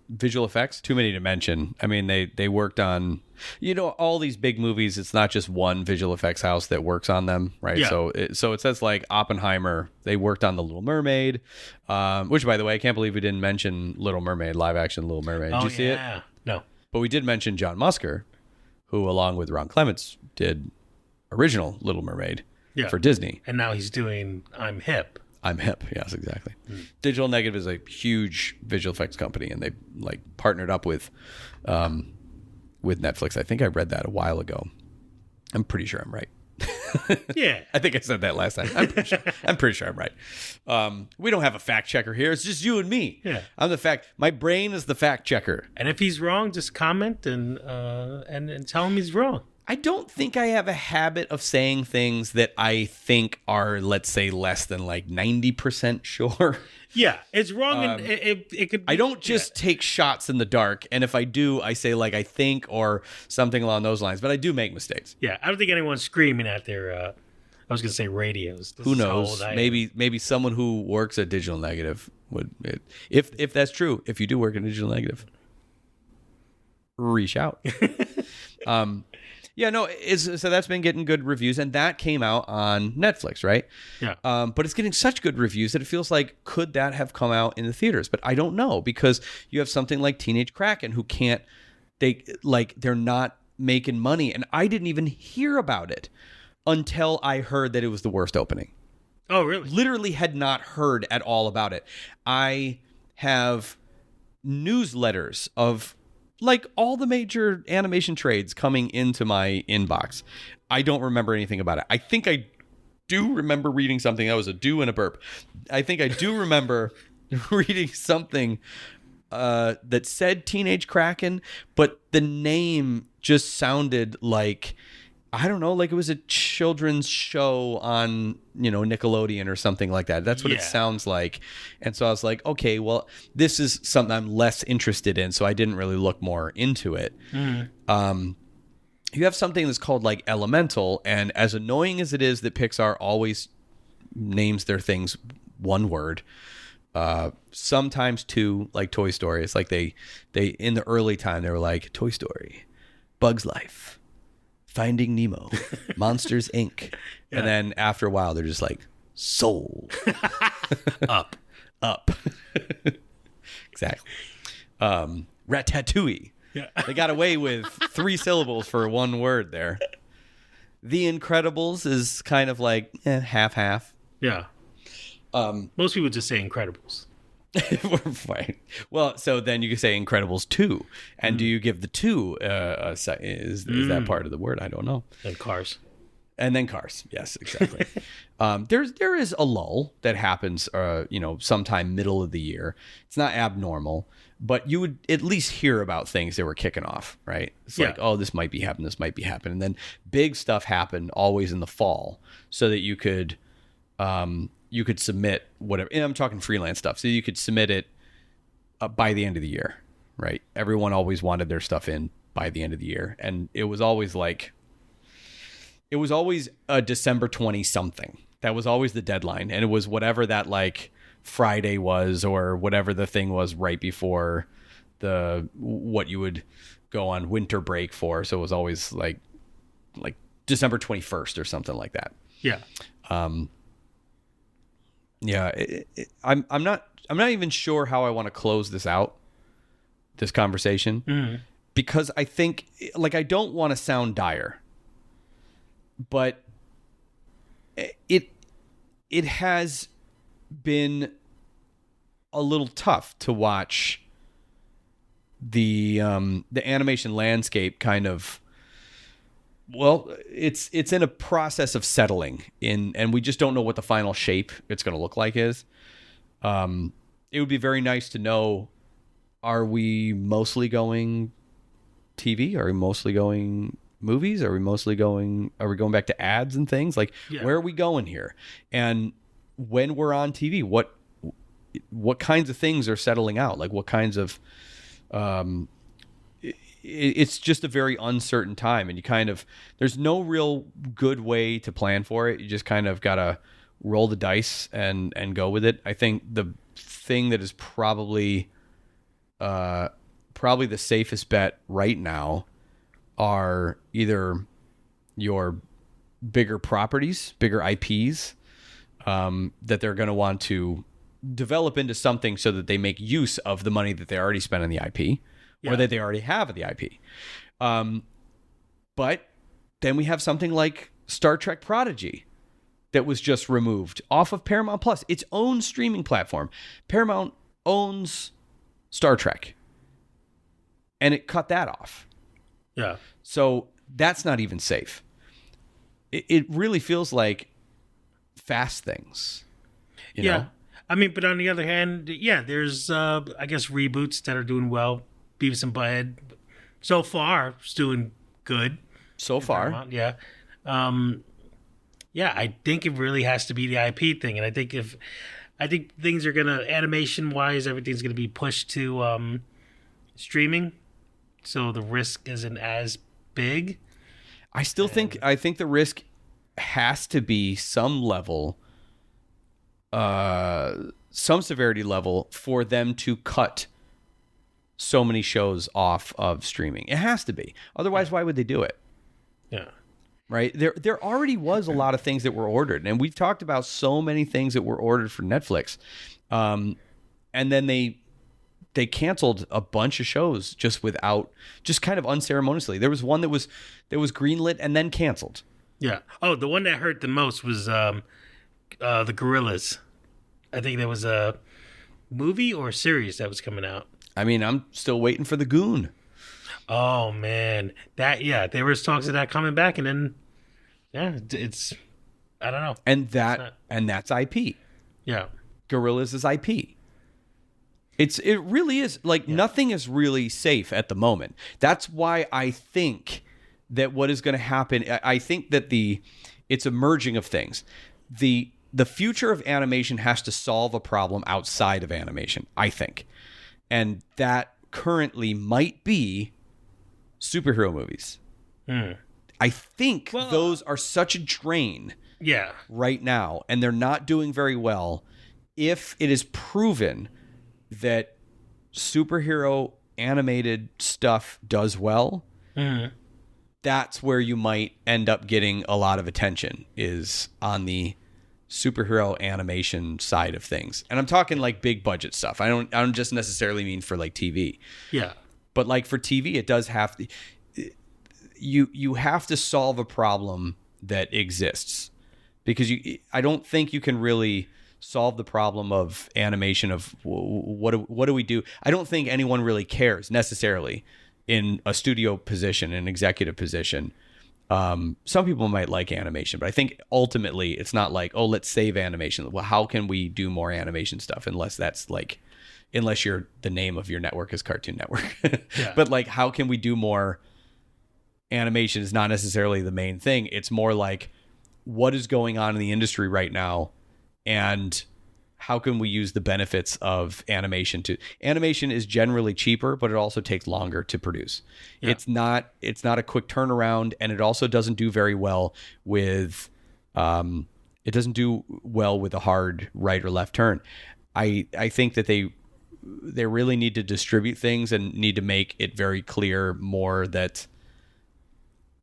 visual effects. Too many to mention. I mean, they worked on, all these big movies. It's not just one visual effects house that works on them, right? Yeah. So it says like Oppenheimer. They worked on The Little Mermaid, which, by the way, I can't believe we didn't mention Little Mermaid, live action Little Mermaid. Did you see it? No. But we did mention John Musker, who, along with Ron Clements, did original Little Mermaid for Disney. And now he's doing I'm Hip. I'm Hip. Yes, exactly. Digital Negative is a huge visual effects company, and they like partnered up with Netflix. I think I read that a while ago. I'm pretty sure I'm right. Yeah. I think I said that last time. I'm pretty sure I'm right. We don't have a fact checker here. It's just you and me. Yeah. My brain is the fact checker. And if he's wrong, just comment and tell him he's wrong. I don't think I have a habit of saying things that I think are, let's say, less than like 90% sure. Yeah, it's wrong. And it could be, I don't just take shots in the dark. And if I do, I say like I think or something along those lines. But I do make mistakes. Yeah, I don't think anyone's screaming at their, I was going to say radios. Who knows? Maybe someone who works at Digital Negative would, if that's true, if you do work at Digital Negative, reach out. Yeah, no, so that's been getting good reviews, and that came out on Netflix, right? Yeah. But it's getting such good reviews that it feels like, could that have come out in the theaters? But I don't know, because you have something like Teenage Kraken who they're not making money, and I didn't even hear about it until I heard that it was the worst opening. Oh, really? Literally had not heard at all about it. I have newsletters of like all the major animation trades coming into my inbox. I don't remember anything about it. I think I do remember reading something. That was a do and a burp. I think I do remember reading something that said Teenage Kraken, but the name just sounded like, I don't know, like it was a children's show on, Nickelodeon or something like that. That's what it sounds like. And so I was like, okay, well, this is something I'm less interested in. So I didn't really look more into it. You have something that's called like Elemental. And as annoying as it is that Pixar always names their things one word, sometimes two, like Toy Story. It's like they in the early time, they were like Toy Story, Bug's Life, Finding Nemo, Monsters Inc. Yeah. And then after a while, they're just like Soul, Up. Exactly. Ratatouille. Yeah. They got away with 3 syllables for one word there. The Incredibles is kind of like half-half. Yeah. Most people just say Incredibles. Right. Well, so then you can say Incredibles 2. And do you give the 2 is that part of the word? I don't know. And Cars. And then Cars. Yes, exactly. There is a lull that happens, sometime middle of the year. It's not abnormal, but you would at least hear about things that were kicking off, right? It's like, oh, this might be happening. This might be happening. And then big stuff happened always in the fall so that you could submit whatever. And I'm talking freelance stuff. So you could submit it by the end of the year, right? Everyone always wanted their stuff in by the end of the year. And it was always a December 20 something. That was always the deadline. And it was whatever that like Friday was or whatever the thing was right before what you would go on winter break for. So it was always like December 21st or something like that. Yeah. Yeah, I'm not even sure how I want to close this conversation, because I think I don't want to sound dire, but it has been a little tough to watch the animation landscape kind of. Well, it's in a process of settling in, and we just don't know what the final shape it's going to look like is. It would be very nice to know, are we mostly going TV? Are we mostly going movies? Are we going back to ads and things? Where are we going here? And when we're on TV, what kinds of things are settling out? Like what kinds of, it's just a very uncertain time, and there's no real good way to plan for it. You just kind of got to roll the dice and go with it. I think the thing that is probably the safest bet right now are either your bigger properties, bigger IPs, that they're going to want to develop into something so that they make use of the money that they already spent on the IP. Or that they already have the IP. But then we have something like Star Trek Prodigy that was just removed off of Paramount Plus, its own streaming platform. Paramount owns Star Trek. And it cut that off. Yeah. So that's not even safe. It really feels like fast things. You know? I mean, but on the other hand, there's, I guess, reboots that are doing well. Beavis and Butthead, so far, it's doing good. So far. Yeah. I think it really has to be the IP thing. And I think things are going to, animation-wise, everything's going to be pushed to streaming. So the risk isn't as big. I think the risk has to be some level, some severity level for them to cut so many shows off of streaming. It has to be. Otherwise, why would they do it? Yeah. Right? There already was a lot of things that were ordered. And we've talked about so many things that were ordered for Netflix. And then they canceled a bunch of shows just kind of unceremoniously. There was one that was greenlit and then canceled. Yeah. Oh, the one that hurt the most was the Gorillas. I think there was a movie or a series that was coming out. I mean, I'm still waiting for the Goon. Oh man, there was talks of that coming back, and then it's I don't know. And that's IP. Yeah. Gorillas is IP. It really is like nothing is really safe at the moment. That's why I think that what is going to happen, I think that it's a merging of things. The future of animation has to solve a problem outside of animation, I think. And that currently might be superhero movies. I think those are such a drain right now, and they're not doing very well. If it is proven that superhero animated stuff does well, that's where you might end up getting a lot of attention, is on the superhero animation side of things. And I'm talking like big budget stuff. I don't just necessarily mean for like TV. Yeah. But like for TV, it does have to, you have to solve a problem that exists, because I don't think you can really solve the problem of animation of what do we do. I don't think anyone really cares necessarily in a studio position, an executive position. Some people might like animation, but I think ultimately it's not like, oh, let's save animation. Well, how can we do more animation stuff? Unless you're the name of your network is Cartoon Network. But like, how can we do more? Animation is not necessarily the main thing. It's more like, what is going on in the industry right now, and how can we use the benefits of animation animation is generally cheaper, but it also takes longer to produce. Yeah. It's not a quick turnaround, and it also doesn't do very well with a hard right or left turn. I think that they really need to distribute things and need to make it very clear more that,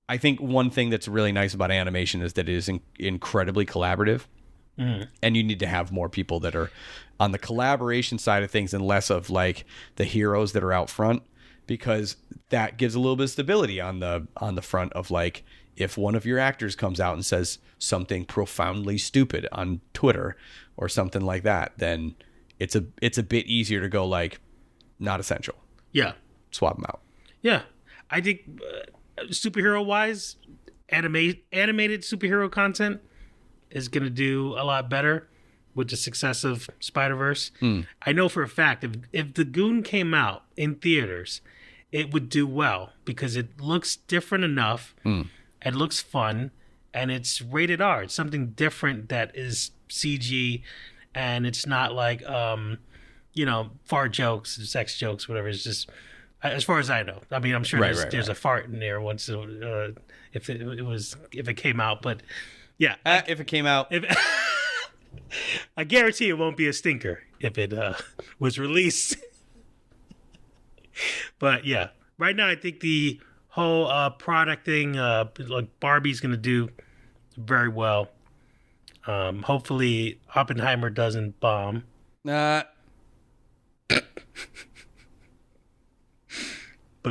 I think one thing that's really nice about animation is that it is incredibly collaborative. And you need to have more people that are on the collaboration side of things and less of like the heroes that are out front, because that gives a little bit of stability on the front of, like, if one of your actors comes out and says something profoundly stupid on Twitter or something like that, then it's a bit easier to go like, not essential. Yeah. Swap them out. Yeah. I think superhero wise, animated superhero content is going to do a lot better with the success of Spider-Verse. I know for a fact if The Goon came out in theaters, it would do well, because it looks different enough, it looks fun, and it's rated R. It's something different that is CG, and it's not like fart jokes, sex jokes, whatever. It's just, as far as I know. I mean, I'm sure there's a fart in there once if it came out, but yeah, if it came out, I guarantee it won't be a stinker if it was released. But yeah, right now I think the whole product thing, like Barbie's going to do very well. Hopefully Oppenheimer doesn't bomb. But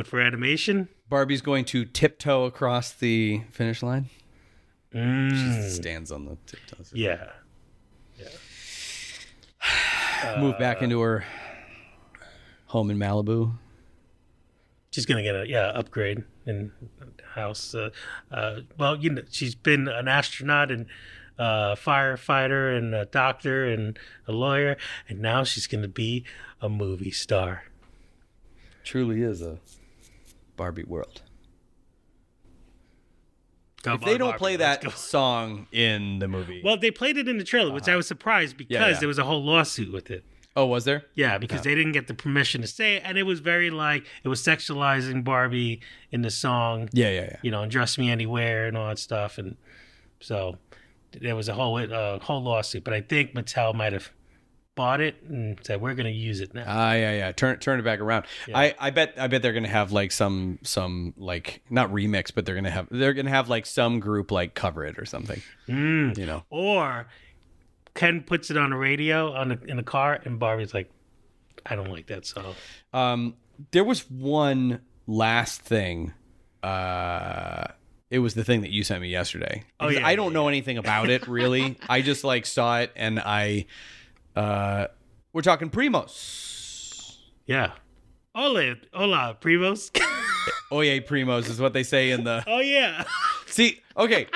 for animation, Barbie's going to tiptoe across the finish line. She stands on the tiptoes. Yeah. Move back into her home in Malibu. She's gonna get a upgrade in house. She's been an astronaut and firefighter and a doctor and a lawyer, and now she's gonna be a movie star. Truly is a Barbie world. If they don't play that song in the movie. Well, they played it in the trailer, which I was surprised, because there was a whole lawsuit with it. Oh, was there? Yeah, because they didn't get the permission to say it, and it was very it was sexualizing Barbie in the song. Yeah. And Dress Me Anywhere and all that stuff, and so there was a whole lawsuit. But I think Mattel might have bought it and said, we're going to use it now. Yeah. Turn it back around. Yeah. I bet they're going to have like some like, not remix, but they're going to have like some group like cover it or something. Or Ken puts it on the radio in the car, and Barbie's like, I don't like that song. There was one last thing. It It was the thing that you sent me yesterday. Oh, Because yeah, I don't yeah, know anything about it really. I just like saw it and we're talking Primos. Yeah. Hola, primos. Oye Primos is what they say in the. Oh yeah. See, okay.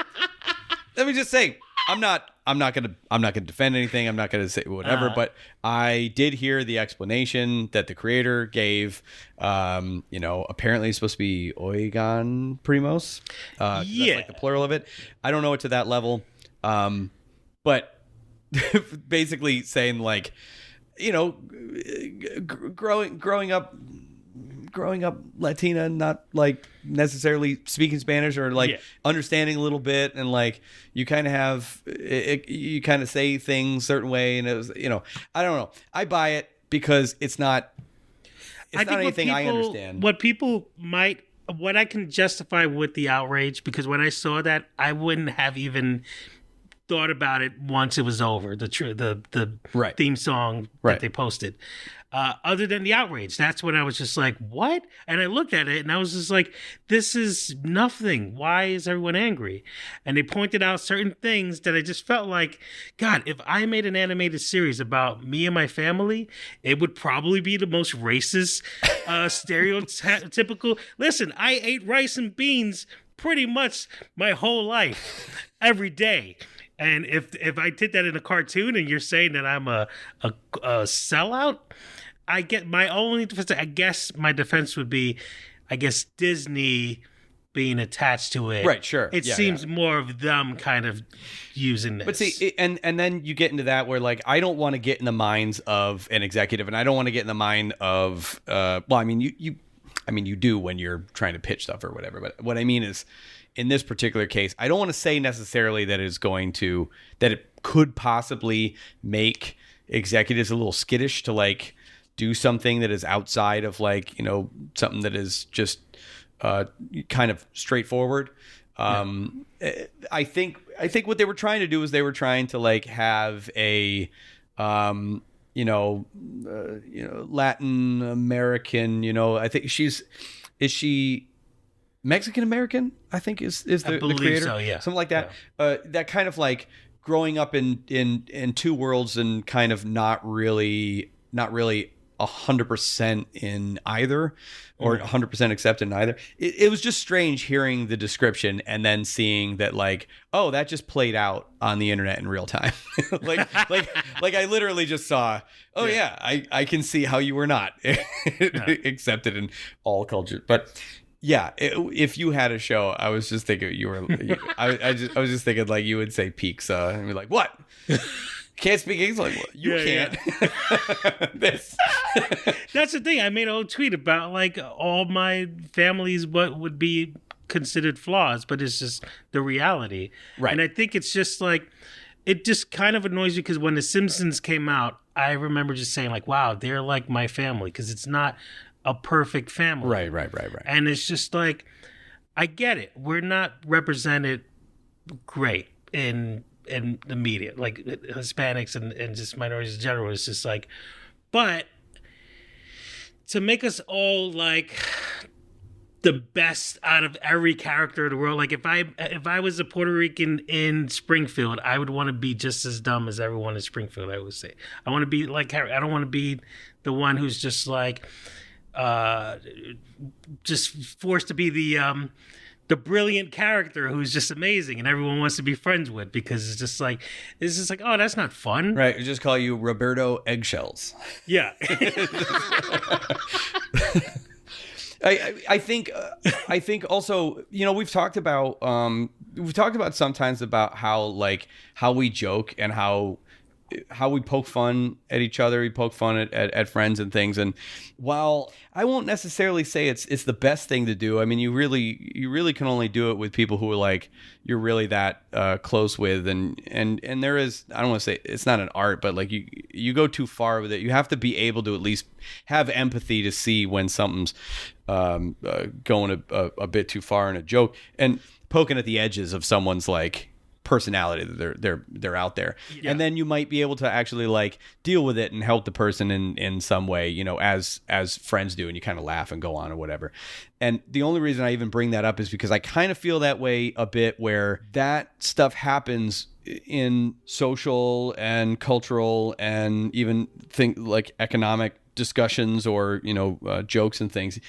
Let me just say, I'm not gonna defend anything. I'm not gonna say whatever, but I did hear the explanation that the creator gave. Apparently it's supposed to be Oigan Primos. Yeah. That's like the plural of it. I don't know it to that level, but basically saying like, growing up Latina, not like necessarily speaking Spanish or like understanding a little bit, and like you kind of have you kind of say things a certain way, and it was I don't know. I buy it because it's not anything I understand. What I can justify with the outrage, because when I saw that, I wouldn't have even thought about it once it was over. The Right. theme song Right. that they posted. Other than the outrage, that's when I was just like, what? And I looked at it and I was just like, this is nothing. Why is everyone angry? And they pointed out certain things that I just felt like, God, if I made an animated series about me and my family, it would probably be the most racist, stereotypical. Listen, I ate rice and beans pretty much my whole life, every day. And if I did that in a cartoon and you're saying that I'm a sellout, I get my only defense. I guess my defense would be, Disney being attached to it. Right, sure. It seems more of them kind of using this. But see, and then you get into that where like I don't want to get in the minds of an executive, and I don't want to get in the mind of you do when you're trying to pitch stuff or whatever. But what I mean is, in this particular case, I don't want to say necessarily that it could possibly make executives a little skittish to like do something that is outside of like, something that is just kind of straightforward. I think what they were trying to do is they were trying to like have a, Latin American, I think is she Mexican American, I think is the creator. So, yeah. Something like that. Yeah. That kind of like growing up in two worlds and kind of not really 100% in either, or 100% accepted in either. It was just strange hearing the description and then seeing that like, oh, that just played out on the internet in real time. like I literally just saw, I can see how you were not accepted in all cultures. But yeah, if you had a show, I was just thinking I was just thinking like you would say pizza and be like, what? Can't speak English? Like, well, you can't. That's the thing. I made a whole tweet about like all my family's what would be considered flaws, but it's just the reality. Right. And I think it's just like, it just kind of annoys me because when The Simpsons came out, I remember just saying like, wow, they're like my family, because it's not a perfect family. Right. And it's just like, I get it. We're not represented great in the media, like Hispanics and just minorities in general. It's just like, but to make us all like the best out of every character in the world, like if I was a Puerto Rican in Springfield, I would want to be just as dumb as everyone in Springfield. I would say I want to be like Harry. I don't want to be the one who's just like just forced to be the brilliant character who's just amazing and everyone wants to be friends with, because it's just like, oh, that's not fun. Right. We just call you Roberto Eggshells. Yeah. I think also, we've talked about sometimes about how we joke and how we poke fun at each other, we poke fun at friends and things. And while I won't necessarily say it's the best thing to do, I mean, you really can only do it with people who are like you're really that close with, and there is, I don't want to say it's not an art, but like you go too far with it. You have to be able to at least have empathy to see when something's going a bit too far in a joke, and poking at the edges of someone's like personality that they're out there. Yeah. And then you might be able to actually like deal with it and help the person in some way, you know, as friends do, and you kind of laugh and go on or whatever. And the only reason I even bring that up is because I kind of feel that way a bit, where that stuff happens in social and cultural and even like economic discussions or, you know, jokes and things.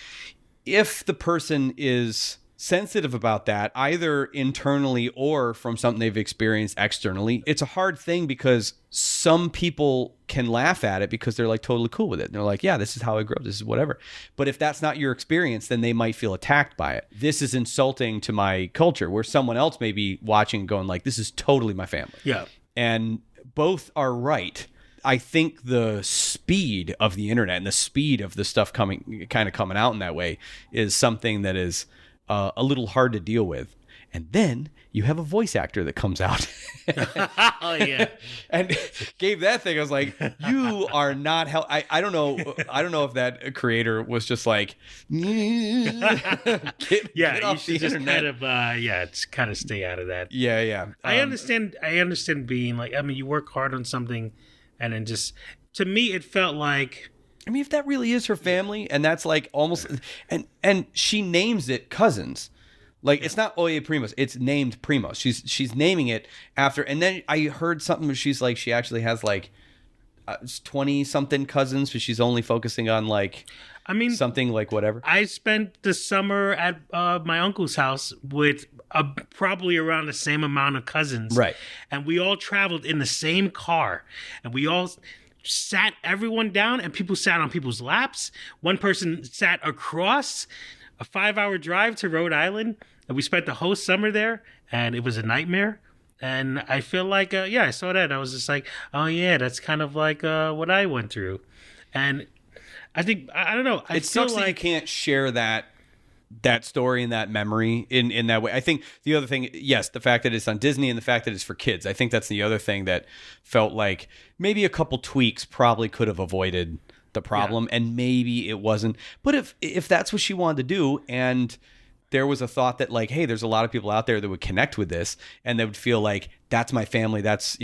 If the person is sensitive about that, either internally or from something they've experienced externally, it's a hard thing, because some people can laugh at it because they're like totally cool with it. And they're like, yeah, this is how I grew up. This is whatever. But if that's not your experience, then they might feel attacked by it. This is insulting to my culture, where someone else may be watching and going like, this is totally my family. Yeah. And both are right. I think the speed of the internet and the speed of the stuff coming out in that way is something that is a little hard to deal with. And then you have a voice actor that comes out oh yeah, and gave that thing. I was like, you are not I don't know if that creator was just like, get off the internet. It's kind of stay out of that. Yeah. I understand being like, I mean, you work hard on something, and then just, to me, it felt like, I mean, if that really is her family, and that's like almost, and she names it Cousins, like it's not Oye Primos, it's named Primos. She's naming it after. And then I heard something where she's like, she actually has like 20 something cousins, but she's only focusing on like, I mean, something like whatever. I spent the summer at my uncle's house with probably around the same amount of cousins, right? And we all traveled in the same car, and we all sat everyone down, and people sat on people's laps. One person sat across a 5-hour drive to Rhode Island, and we spent the whole summer there, and it was a nightmare. And I feel like, I saw that, and I was just like, oh yeah, that's kind of like what I went through. And I think, I don't know, it sucks that you can't share that story and that memory in that way. I think the other thing, yes, the fact that it's on Disney and the fact that it's for kids, I think that's the other thing that felt like maybe a couple tweaks probably could have avoided the problem, and maybe it wasn't. But if that's what she wanted to do, and there was a thought that like, hey, there's a lot of people out there that would connect with this, and they would feel like, that's my family, that's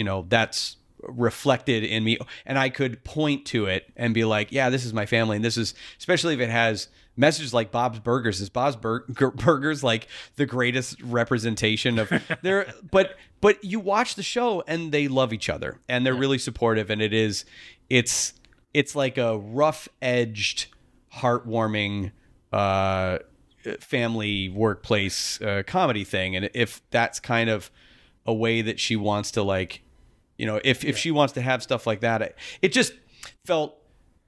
reflected in me, and I could point to it and be like, yeah, this is my family. And this is, especially if it has messages like Bob's Burgers. Is Bob's Burgers like the greatest representation of their, but you watch the show and they love each other and they're really supportive, and it's like a rough-edged, heartwarming family workplace comedy thing. And if that's kind of a way that she wants to, like, you know, if she wants to have stuff like that, it just felt,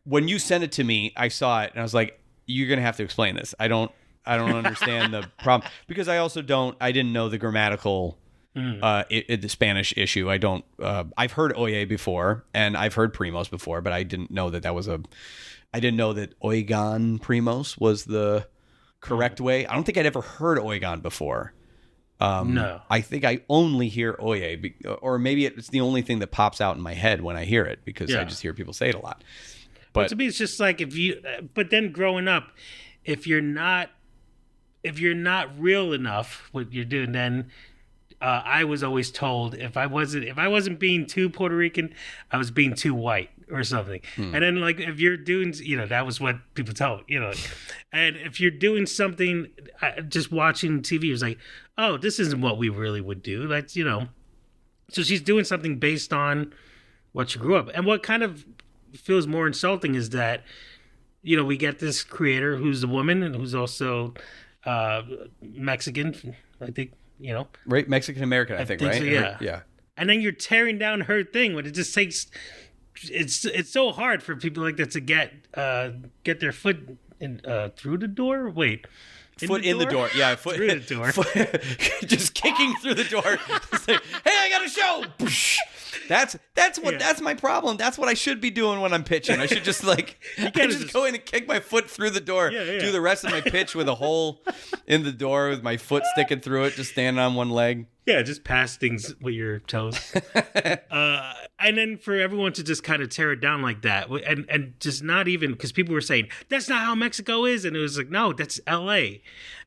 when you sent it to me, I saw it and I was like, you're gonna have to explain this. I don't understand the problem, because I didn't know the grammatical the Spanish issue. I've heard Oye before, and I've heard Primos before, but I didn't know that I didn't know that Oigan Primos was the correct way. I don't think I'd ever heard Oigan before. No. I think I only hear Oye, or maybe it's the only thing that pops out in my head when I hear it, because I just hear people say it a lot. But to me, it's just like, but then growing up, if you're not real enough what you're doing, then I was always told if I wasn't being too Puerto Rican, I was being too white or something. And then, like, if you're doing, that was what people tell, and if you're doing something, just watching TV, it was like, oh, this isn't what we really would do. That's, so she's doing something based on what you grew up. And what kind of feels more insulting is that, we get this creator who's a woman and who's also Mexican, I think, right, Mexican American, I think right? So, yeah. And then you're tearing down her thing when it just takes. It's so hard for people like that to get their foot in through the door. Wait. Foot in the door. Yeah, foot through the door. Just kicking through the door. Like, hey, I got a show. That's my problem. That's what I should be doing when I'm pitching. I should just go in and kick my foot through the door. Yeah. Do the rest of my pitch with a hole in the door with my foot sticking through it, just standing on one leg. Yeah, just pass things with your toes. And then for everyone to just kind of tear it down like that, and just not even, because people were saying, that's not how Mexico is. And it was like, no, that's LA.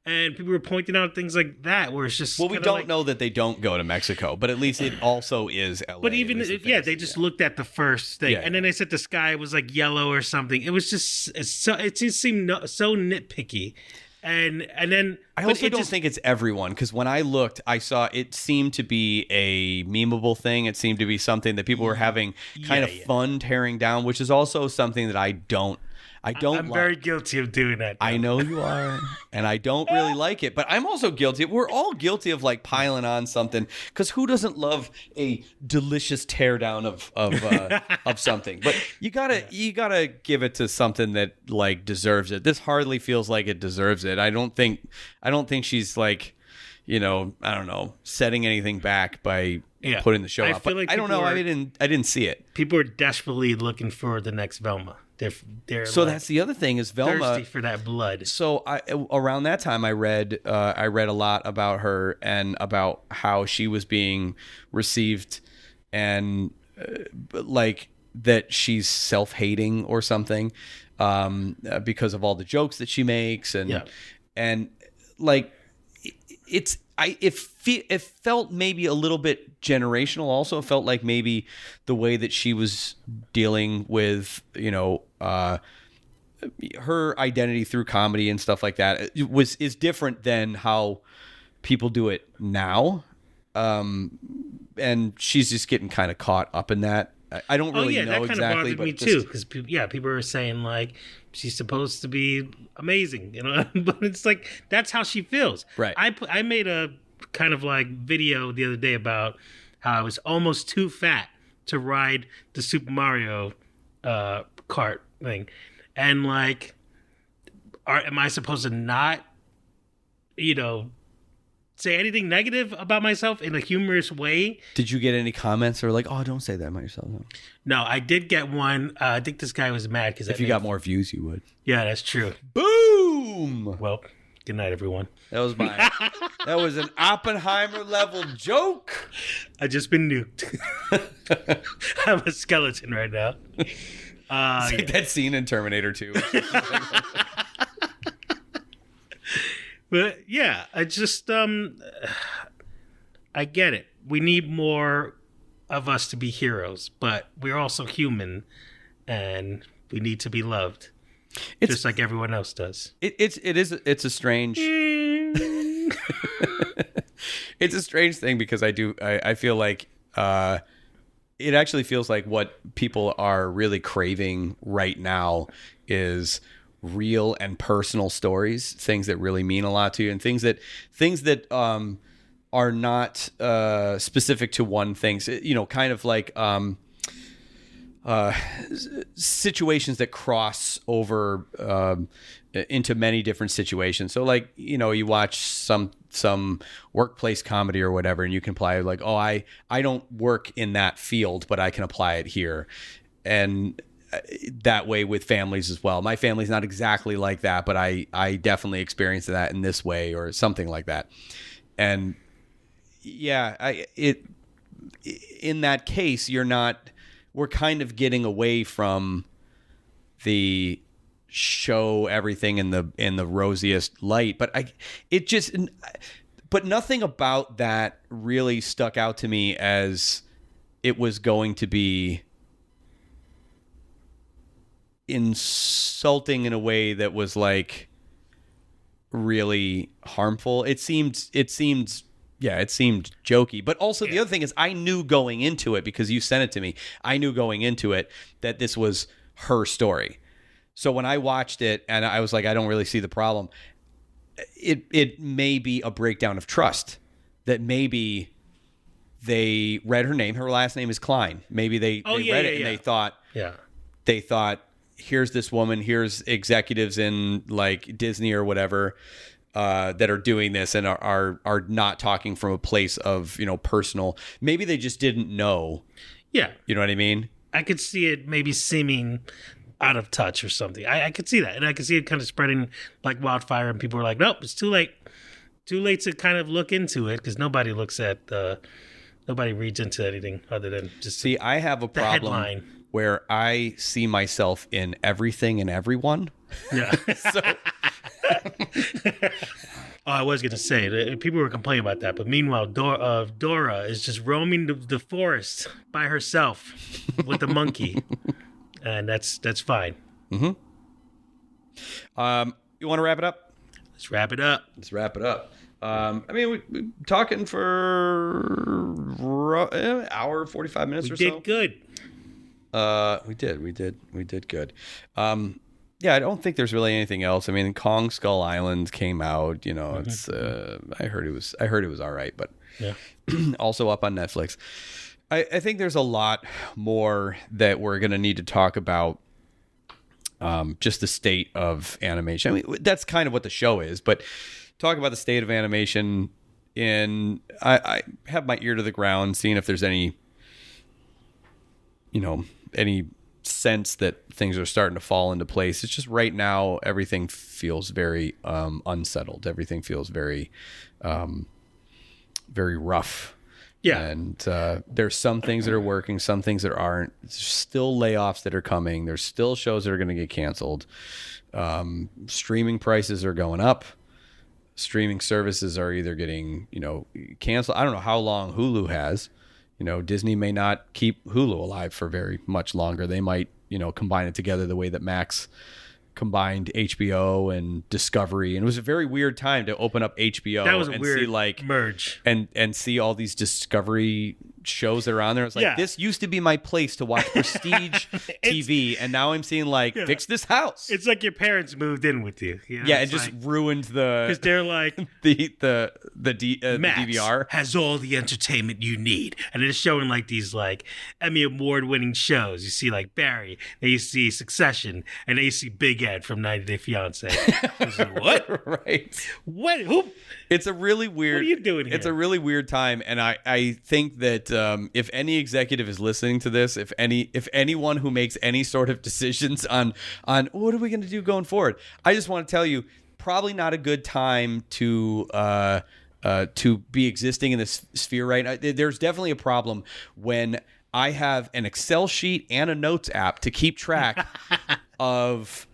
And people were pointing out things like that where it's just. Well, we don't know that they don't go to Mexico, but at least it also is LA. But even, they just looked at the first thing. Yeah, and then they said the sky was like yellow or something. It was just, it just seemed so nitpicky. And then I also don't think it's everyone, because when I looked, I saw it seemed to be a memeable thing. It seemed to be something that people were having kind of fun tearing down, which is also something that I don't. I'm very guilty of doing that. I know you are, and I don't really like it, but I'm also guilty. We're all guilty of like piling on something, because who doesn't love a delicious teardown of something? But you gotta give it to something that like deserves it. This hardly feels like it deserves it. I don't think she's like, I don't know, setting anything back by putting the show up. But like I don't know. I didn't see it. People are desperately looking for the next Velma. They're so like, that's the other thing is Velma thirsty for that blood. So around that time I read a lot about her and about how she was being received, and like that she's self-hating or something because of all the jokes that she makes, and like it felt maybe a little bit generational. Also, it felt like maybe the way that she was dealing with, her identity through comedy and stuff like that is different than how people do it now. And she's just getting kind of caught up in that. I don't really know that kind exactly, of bothered but me too, because people are saying like she's supposed to be amazing, but it's like that's how she feels. Right. I made a kind of like video the other day about how I was almost too fat to ride the Super Mario kart thing, and like, am I supposed to not, say anything negative about myself in a humorous way? Did you get any comments or like, oh, don't say that about yourself? No, I did get one. I think this guy was mad because if you got more views, you would. Yeah, that's true. Boom. Well, good night, everyone. That was that was an Oppenheimer level joke. I just been nuked. I'm a skeleton right now. It's like that scene in Terminator 2. But yeah, I just I get it. We need more of us to be heroes, but we're also human, and we need to be loved, just like everyone else does. It's a strange. It's a strange thing because I feel like it actually feels like what people are really craving right now is real and personal stories, things that really mean a lot to you, and things that are not specific to one thing. Kind of like situations that cross over into many different situations. So like, you watch some workplace comedy or whatever, and you can apply like, oh, I don't work in that field, but I can apply it here. And that way with families as well. My family's not exactly like that, but I definitely experienced that in this way or something like that. And yeah, in that case, we're kind of getting away from the show everything in the rosiest light, but nothing about that really stuck out to me as it was going to be insulting in a way that was like really harmful. It seemed jokey. But also the other thing is I knew going into it, because you sent it to me, I knew going into it that this was her story. So when I watched it and I was like, I don't really see the problem, it may be a breakdown of trust, that maybe they read her name, her last name is Klein. Maybe they read it and they thought, here's this woman, here's executives in like Disney or whatever that are doing this and are not talking from a place of, personal. Maybe they just didn't know. Yeah. You know what I mean? I could see it maybe seeming out of touch or something. I could see that. And I could see it kind of spreading like wildfire, and people were like, nope, it's too late. Too late to kind of look into it because nobody reads into anything other than just See, I have a the problem headline. where I see myself in everything and everyone. Yeah. So Oh, I was going to say, people were complaining about that. But meanwhile, Dora is just roaming the forest by herself with the monkey. And that's fine. you want to wrap it up? Let's wrap it up. Let's wrap it up. I mean, we talking for an hour, 45 minutes We or did so. good. We did good. Yeah, I don't think there's really anything else. I mean, Kong Skull Island came out. You know, it's. I heard it was all right, but Yeah. also up on Netflix. I think there's a lot more that we're gonna need to talk about. Just the state of animation. I mean, that's kind of what the show is, but talk about the state of animation. I have my ear to the ground, seeing if there's any sense that things are starting to fall into place. It's just right now everything feels very unsettled. Everything feels very very rough. Yeah. And there's some things that are working, some things that aren't. There's still layoffs that are coming. There's still shows that are going to get canceled. Streaming prices are going up. Streaming services are either getting, canceled. I don't know how long Hulu has. Disney may not keep Hulu alive for very much longer. They might, combine it together the way that Max combined HBO and Discovery. And it was a very weird time to open up HBO That was a and weird see merge. and see all these Discovery shows that are on there. It's like, Yeah. this used to be my place to watch prestige TV, and now I'm seeing fix this house. It's like your parents moved in with you. Yeah, it just ruined because the they're like, the Max DVR. has all the entertainment you need, and it's showing these Emmy Award winning shows. You see Barry, then you see Succession, and then you see Big Ed from 90 Day Fiance. It's like, what? Right. What? Who? It's a really weird. What are you doing here? It's a really weird time, and I think that if any executive is listening to this, if anyone who makes any sort of decisions on what are we going to do going forward, I just want to tell you, probably not a good time to be existing in this sphere right now. There's definitely a problem when I have an Excel sheet and a notes app to keep track of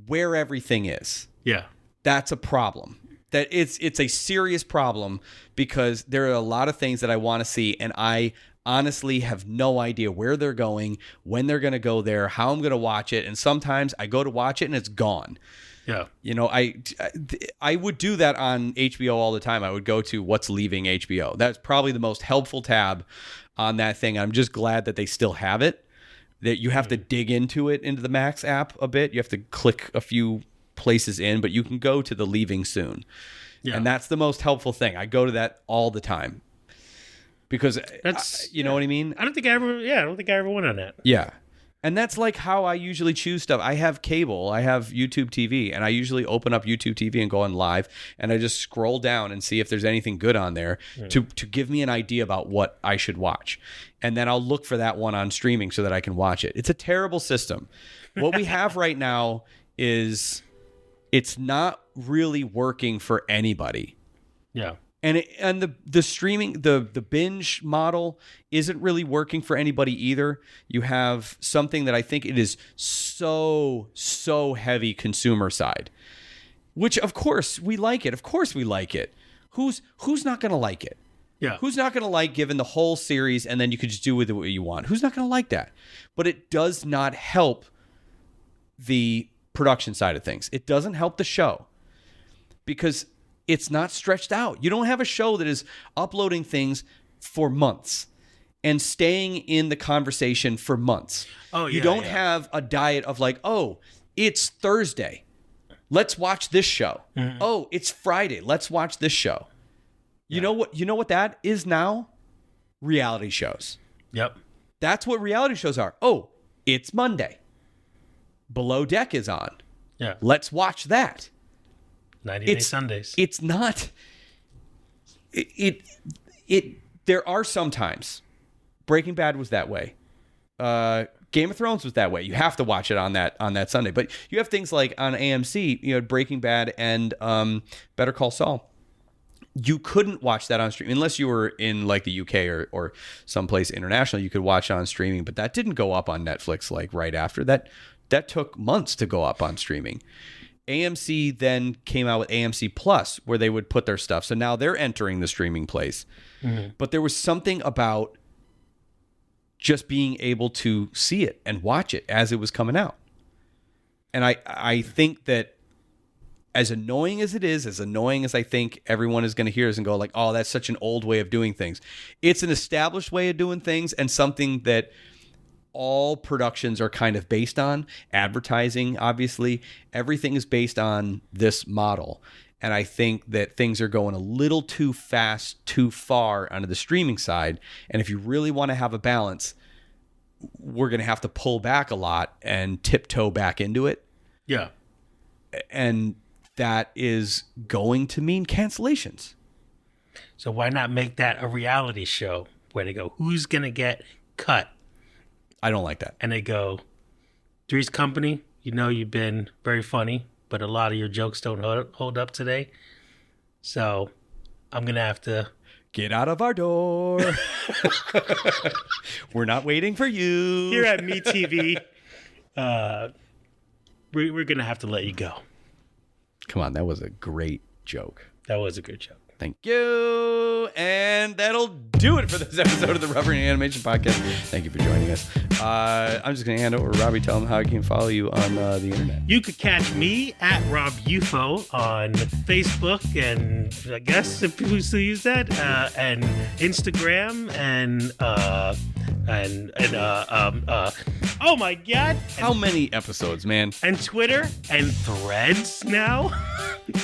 where everything is. Yeah. That's a problem. That it's a serious problem, because there are a lot of things that I want to see, and I honestly have no idea where they're going, when they're going to go there, how I'm going to watch it, and sometimes I go to watch it and it's gone. Yeah. I would do that on HBO all the time. I would go to what's leaving HBO. That's probably the most helpful tab on that thing. I'm just glad that they still have it. That you have to dig into the Max app a bit. You have to click a few places in, but you can go to the leaving soon. Yeah. And that's the most helpful thing. I go to that all the time because that's, you know what I mean? I don't think I ever went on that. Yeah. And that's how I usually choose stuff. I have cable, I have YouTube TV, and I usually open up YouTube TV and go on live, and I just scroll down and see if there's anything good on there to give me an idea about what I should watch. And then I'll look for that one on streaming so that I can watch it. It's a terrible system. What we have right now is it's not really working for anybody. Yeah. And the streaming, the binge model isn't really working for anybody either. You have something that I think it is so heavy consumer side, which of course we like it. Of course we like it. Who's not going to like it? Yeah. Who's not going to like given the whole series and then you could just do with it what you want? Who's not going to like that? But it does not help the production side of things. It doesn't help the show because it's not stretched out. You don't have a show that is uploading things for months and staying in the conversation for months. Oh, yeah. You don't have a diet of it's Thursday. Let's watch this show. Mm-hmm. Oh, it's Friday. Let's watch this show. You know what that is now? Reality shows. Yep. That's what reality shows are. Oh, it's Monday. Below Deck is on. Yeah. Let's watch that. 90 Day Sundays. It's not. There are some times. Breaking Bad was that way. Game of Thrones was that way. You have to watch it on that Sunday. But you have things like on AMC, Breaking Bad and Better Call Saul. you couldn't watch that on stream unless you were in like the UK or someplace international. You could watch it on streaming, but that didn't go up on Netflix like right after that. That took months to go up on streaming. AMC then came out with AMC Plus, where they would put their stuff. So now they're entering the streaming place. Mm-hmm. But there was something about just being able to see it and watch it as it was coming out. And I think that as annoying as it is, as annoying as I think everyone is going to hear us and go like, oh, that's such an old way of doing things. It's an established way of doing things and something that all productions are kind of based on. Advertising, obviously, everything is based on this model. And I think that things are going a little too fast, too far onto the streaming side. And if you really want to have a balance, we're going to have to pull back a lot and tiptoe back into it. Yeah. And that is going to mean cancellations. So why not make that a reality show where they go, who's going to get cut? I don't like that. And they go, Three's Company, you know you've been very funny, but a lot of your jokes don't hold up today. So I'm going to have to... Get out of our door. We're not waiting for you. Here at MeTV, we're going to have to let you go. Come on, that was a great joke. That was a good joke. Thank you. And that'll do it for this episode of the Rubber and Animation Podcast. Thank you for joining us. I'm just going to hand over to Robbie. Tell him how he can follow you on the internet. You could catch me at RobUFO on Facebook and I guess if people still use that, and Instagram and oh my God. How many episodes, man? And Twitter and Threads now.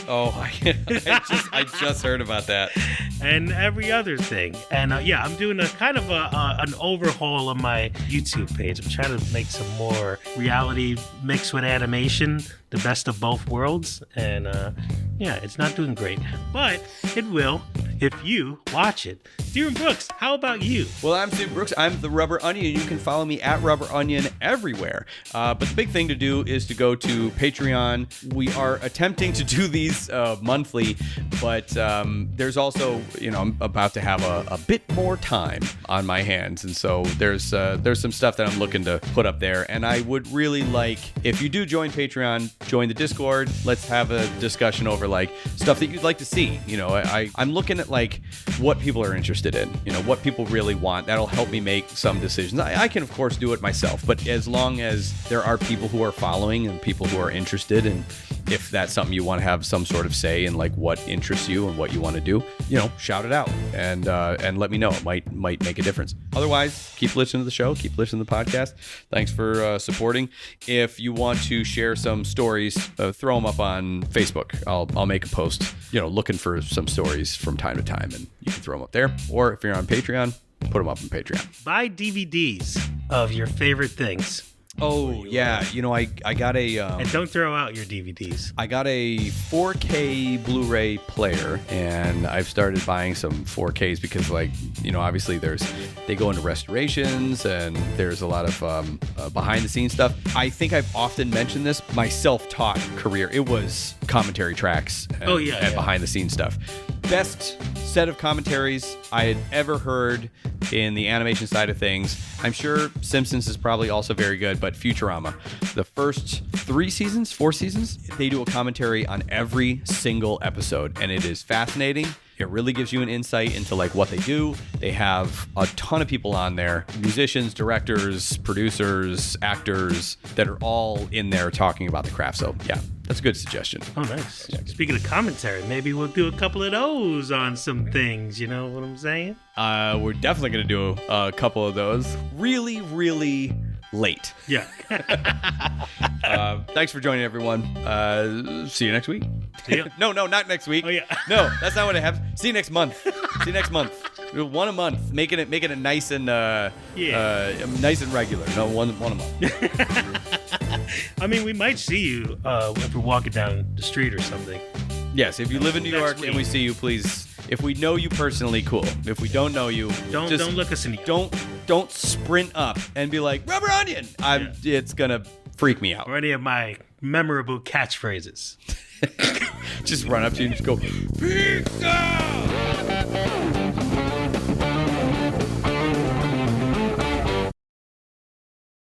Oh, I just heard about that. And every other thing. And yeah, I'm doing a kind of an overhaul of my YouTube page. I'm trying to make some more reality mixed with animation, the best of both worlds. And yeah, it's not doing great, but it will if you watch it. Steven Brooks, how about you? Well, I'm Steven Brooks. I'm the Rubber Onion. You can follow me at Rubber Onion everywhere. But the big thing to do is to go to Patreon. We are attempting to do these monthly, but there's also, I'm about to have a bit more time on my hands. And so there's some stuff that I'm looking to put up there. And I would really like, if you do join Patreon, join the Discord. Let's have a discussion over like stuff that you'd like to see. I'm looking at like what people are interested in, what people really want. That'll help me make some decisions. I can of course do it myself, but as long as there are people who are following and people who are interested, and if that's something you want to have some sort of say in, like what interests you and what you want to do, shout it out and let me know. It might make a difference. Otherwise, keep listening to the show, keep listening to the podcast. Thanks for supporting. If you want to share some stories, throw them up on Facebook. I'll make a post, looking for some stories from time to time, and you can throw them up there. Or if you're on Patreon, put them up on Patreon. Buy DVDs of your favorite things. Oh, yeah. I got a... and don't throw out your DVDs. I got a 4K Blu-ray player, and I've started buying some 4Ks because, obviously they go into restorations, and there's a lot of behind-the-scenes stuff. I think I've often mentioned this. My self-taught career, it was commentary tracks and behind-the-scenes stuff. Best set of commentaries I had ever heard in the animation side of things. I'm sure Simpsons is probably also very good, but Futurama, the first 4 seasons, they do a commentary on every single episode, and it is fascinating. It really gives you an insight into what they do. They have a ton of people on there, musicians, directors, producers, actors, that are all in there talking about the craft. So yeah, that's a good suggestion. Oh, nice. Yeah. Speaking of commentary, maybe we'll do a couple of those on some things. You know what I'm saying? We're definitely going to do a couple of those. Really, really late. Yeah. Thanks for joining, everyone. See you next week. Yeah. No, not next week. Oh yeah. No, that's not what it happens. See you next month. See you next month. One a month, making it nice and nice and regular. No, one a month. I mean, we might see you if we're walking down the street or something. Yes, if you live in New York and we see you, please. If we know you personally, cool. If we don't know you, don't look us in the eye. Don't sprint up and be like, Rubber Onion. It's gonna freak me out. Or any of my memorable catchphrases. Just run up to you and just go, pizza!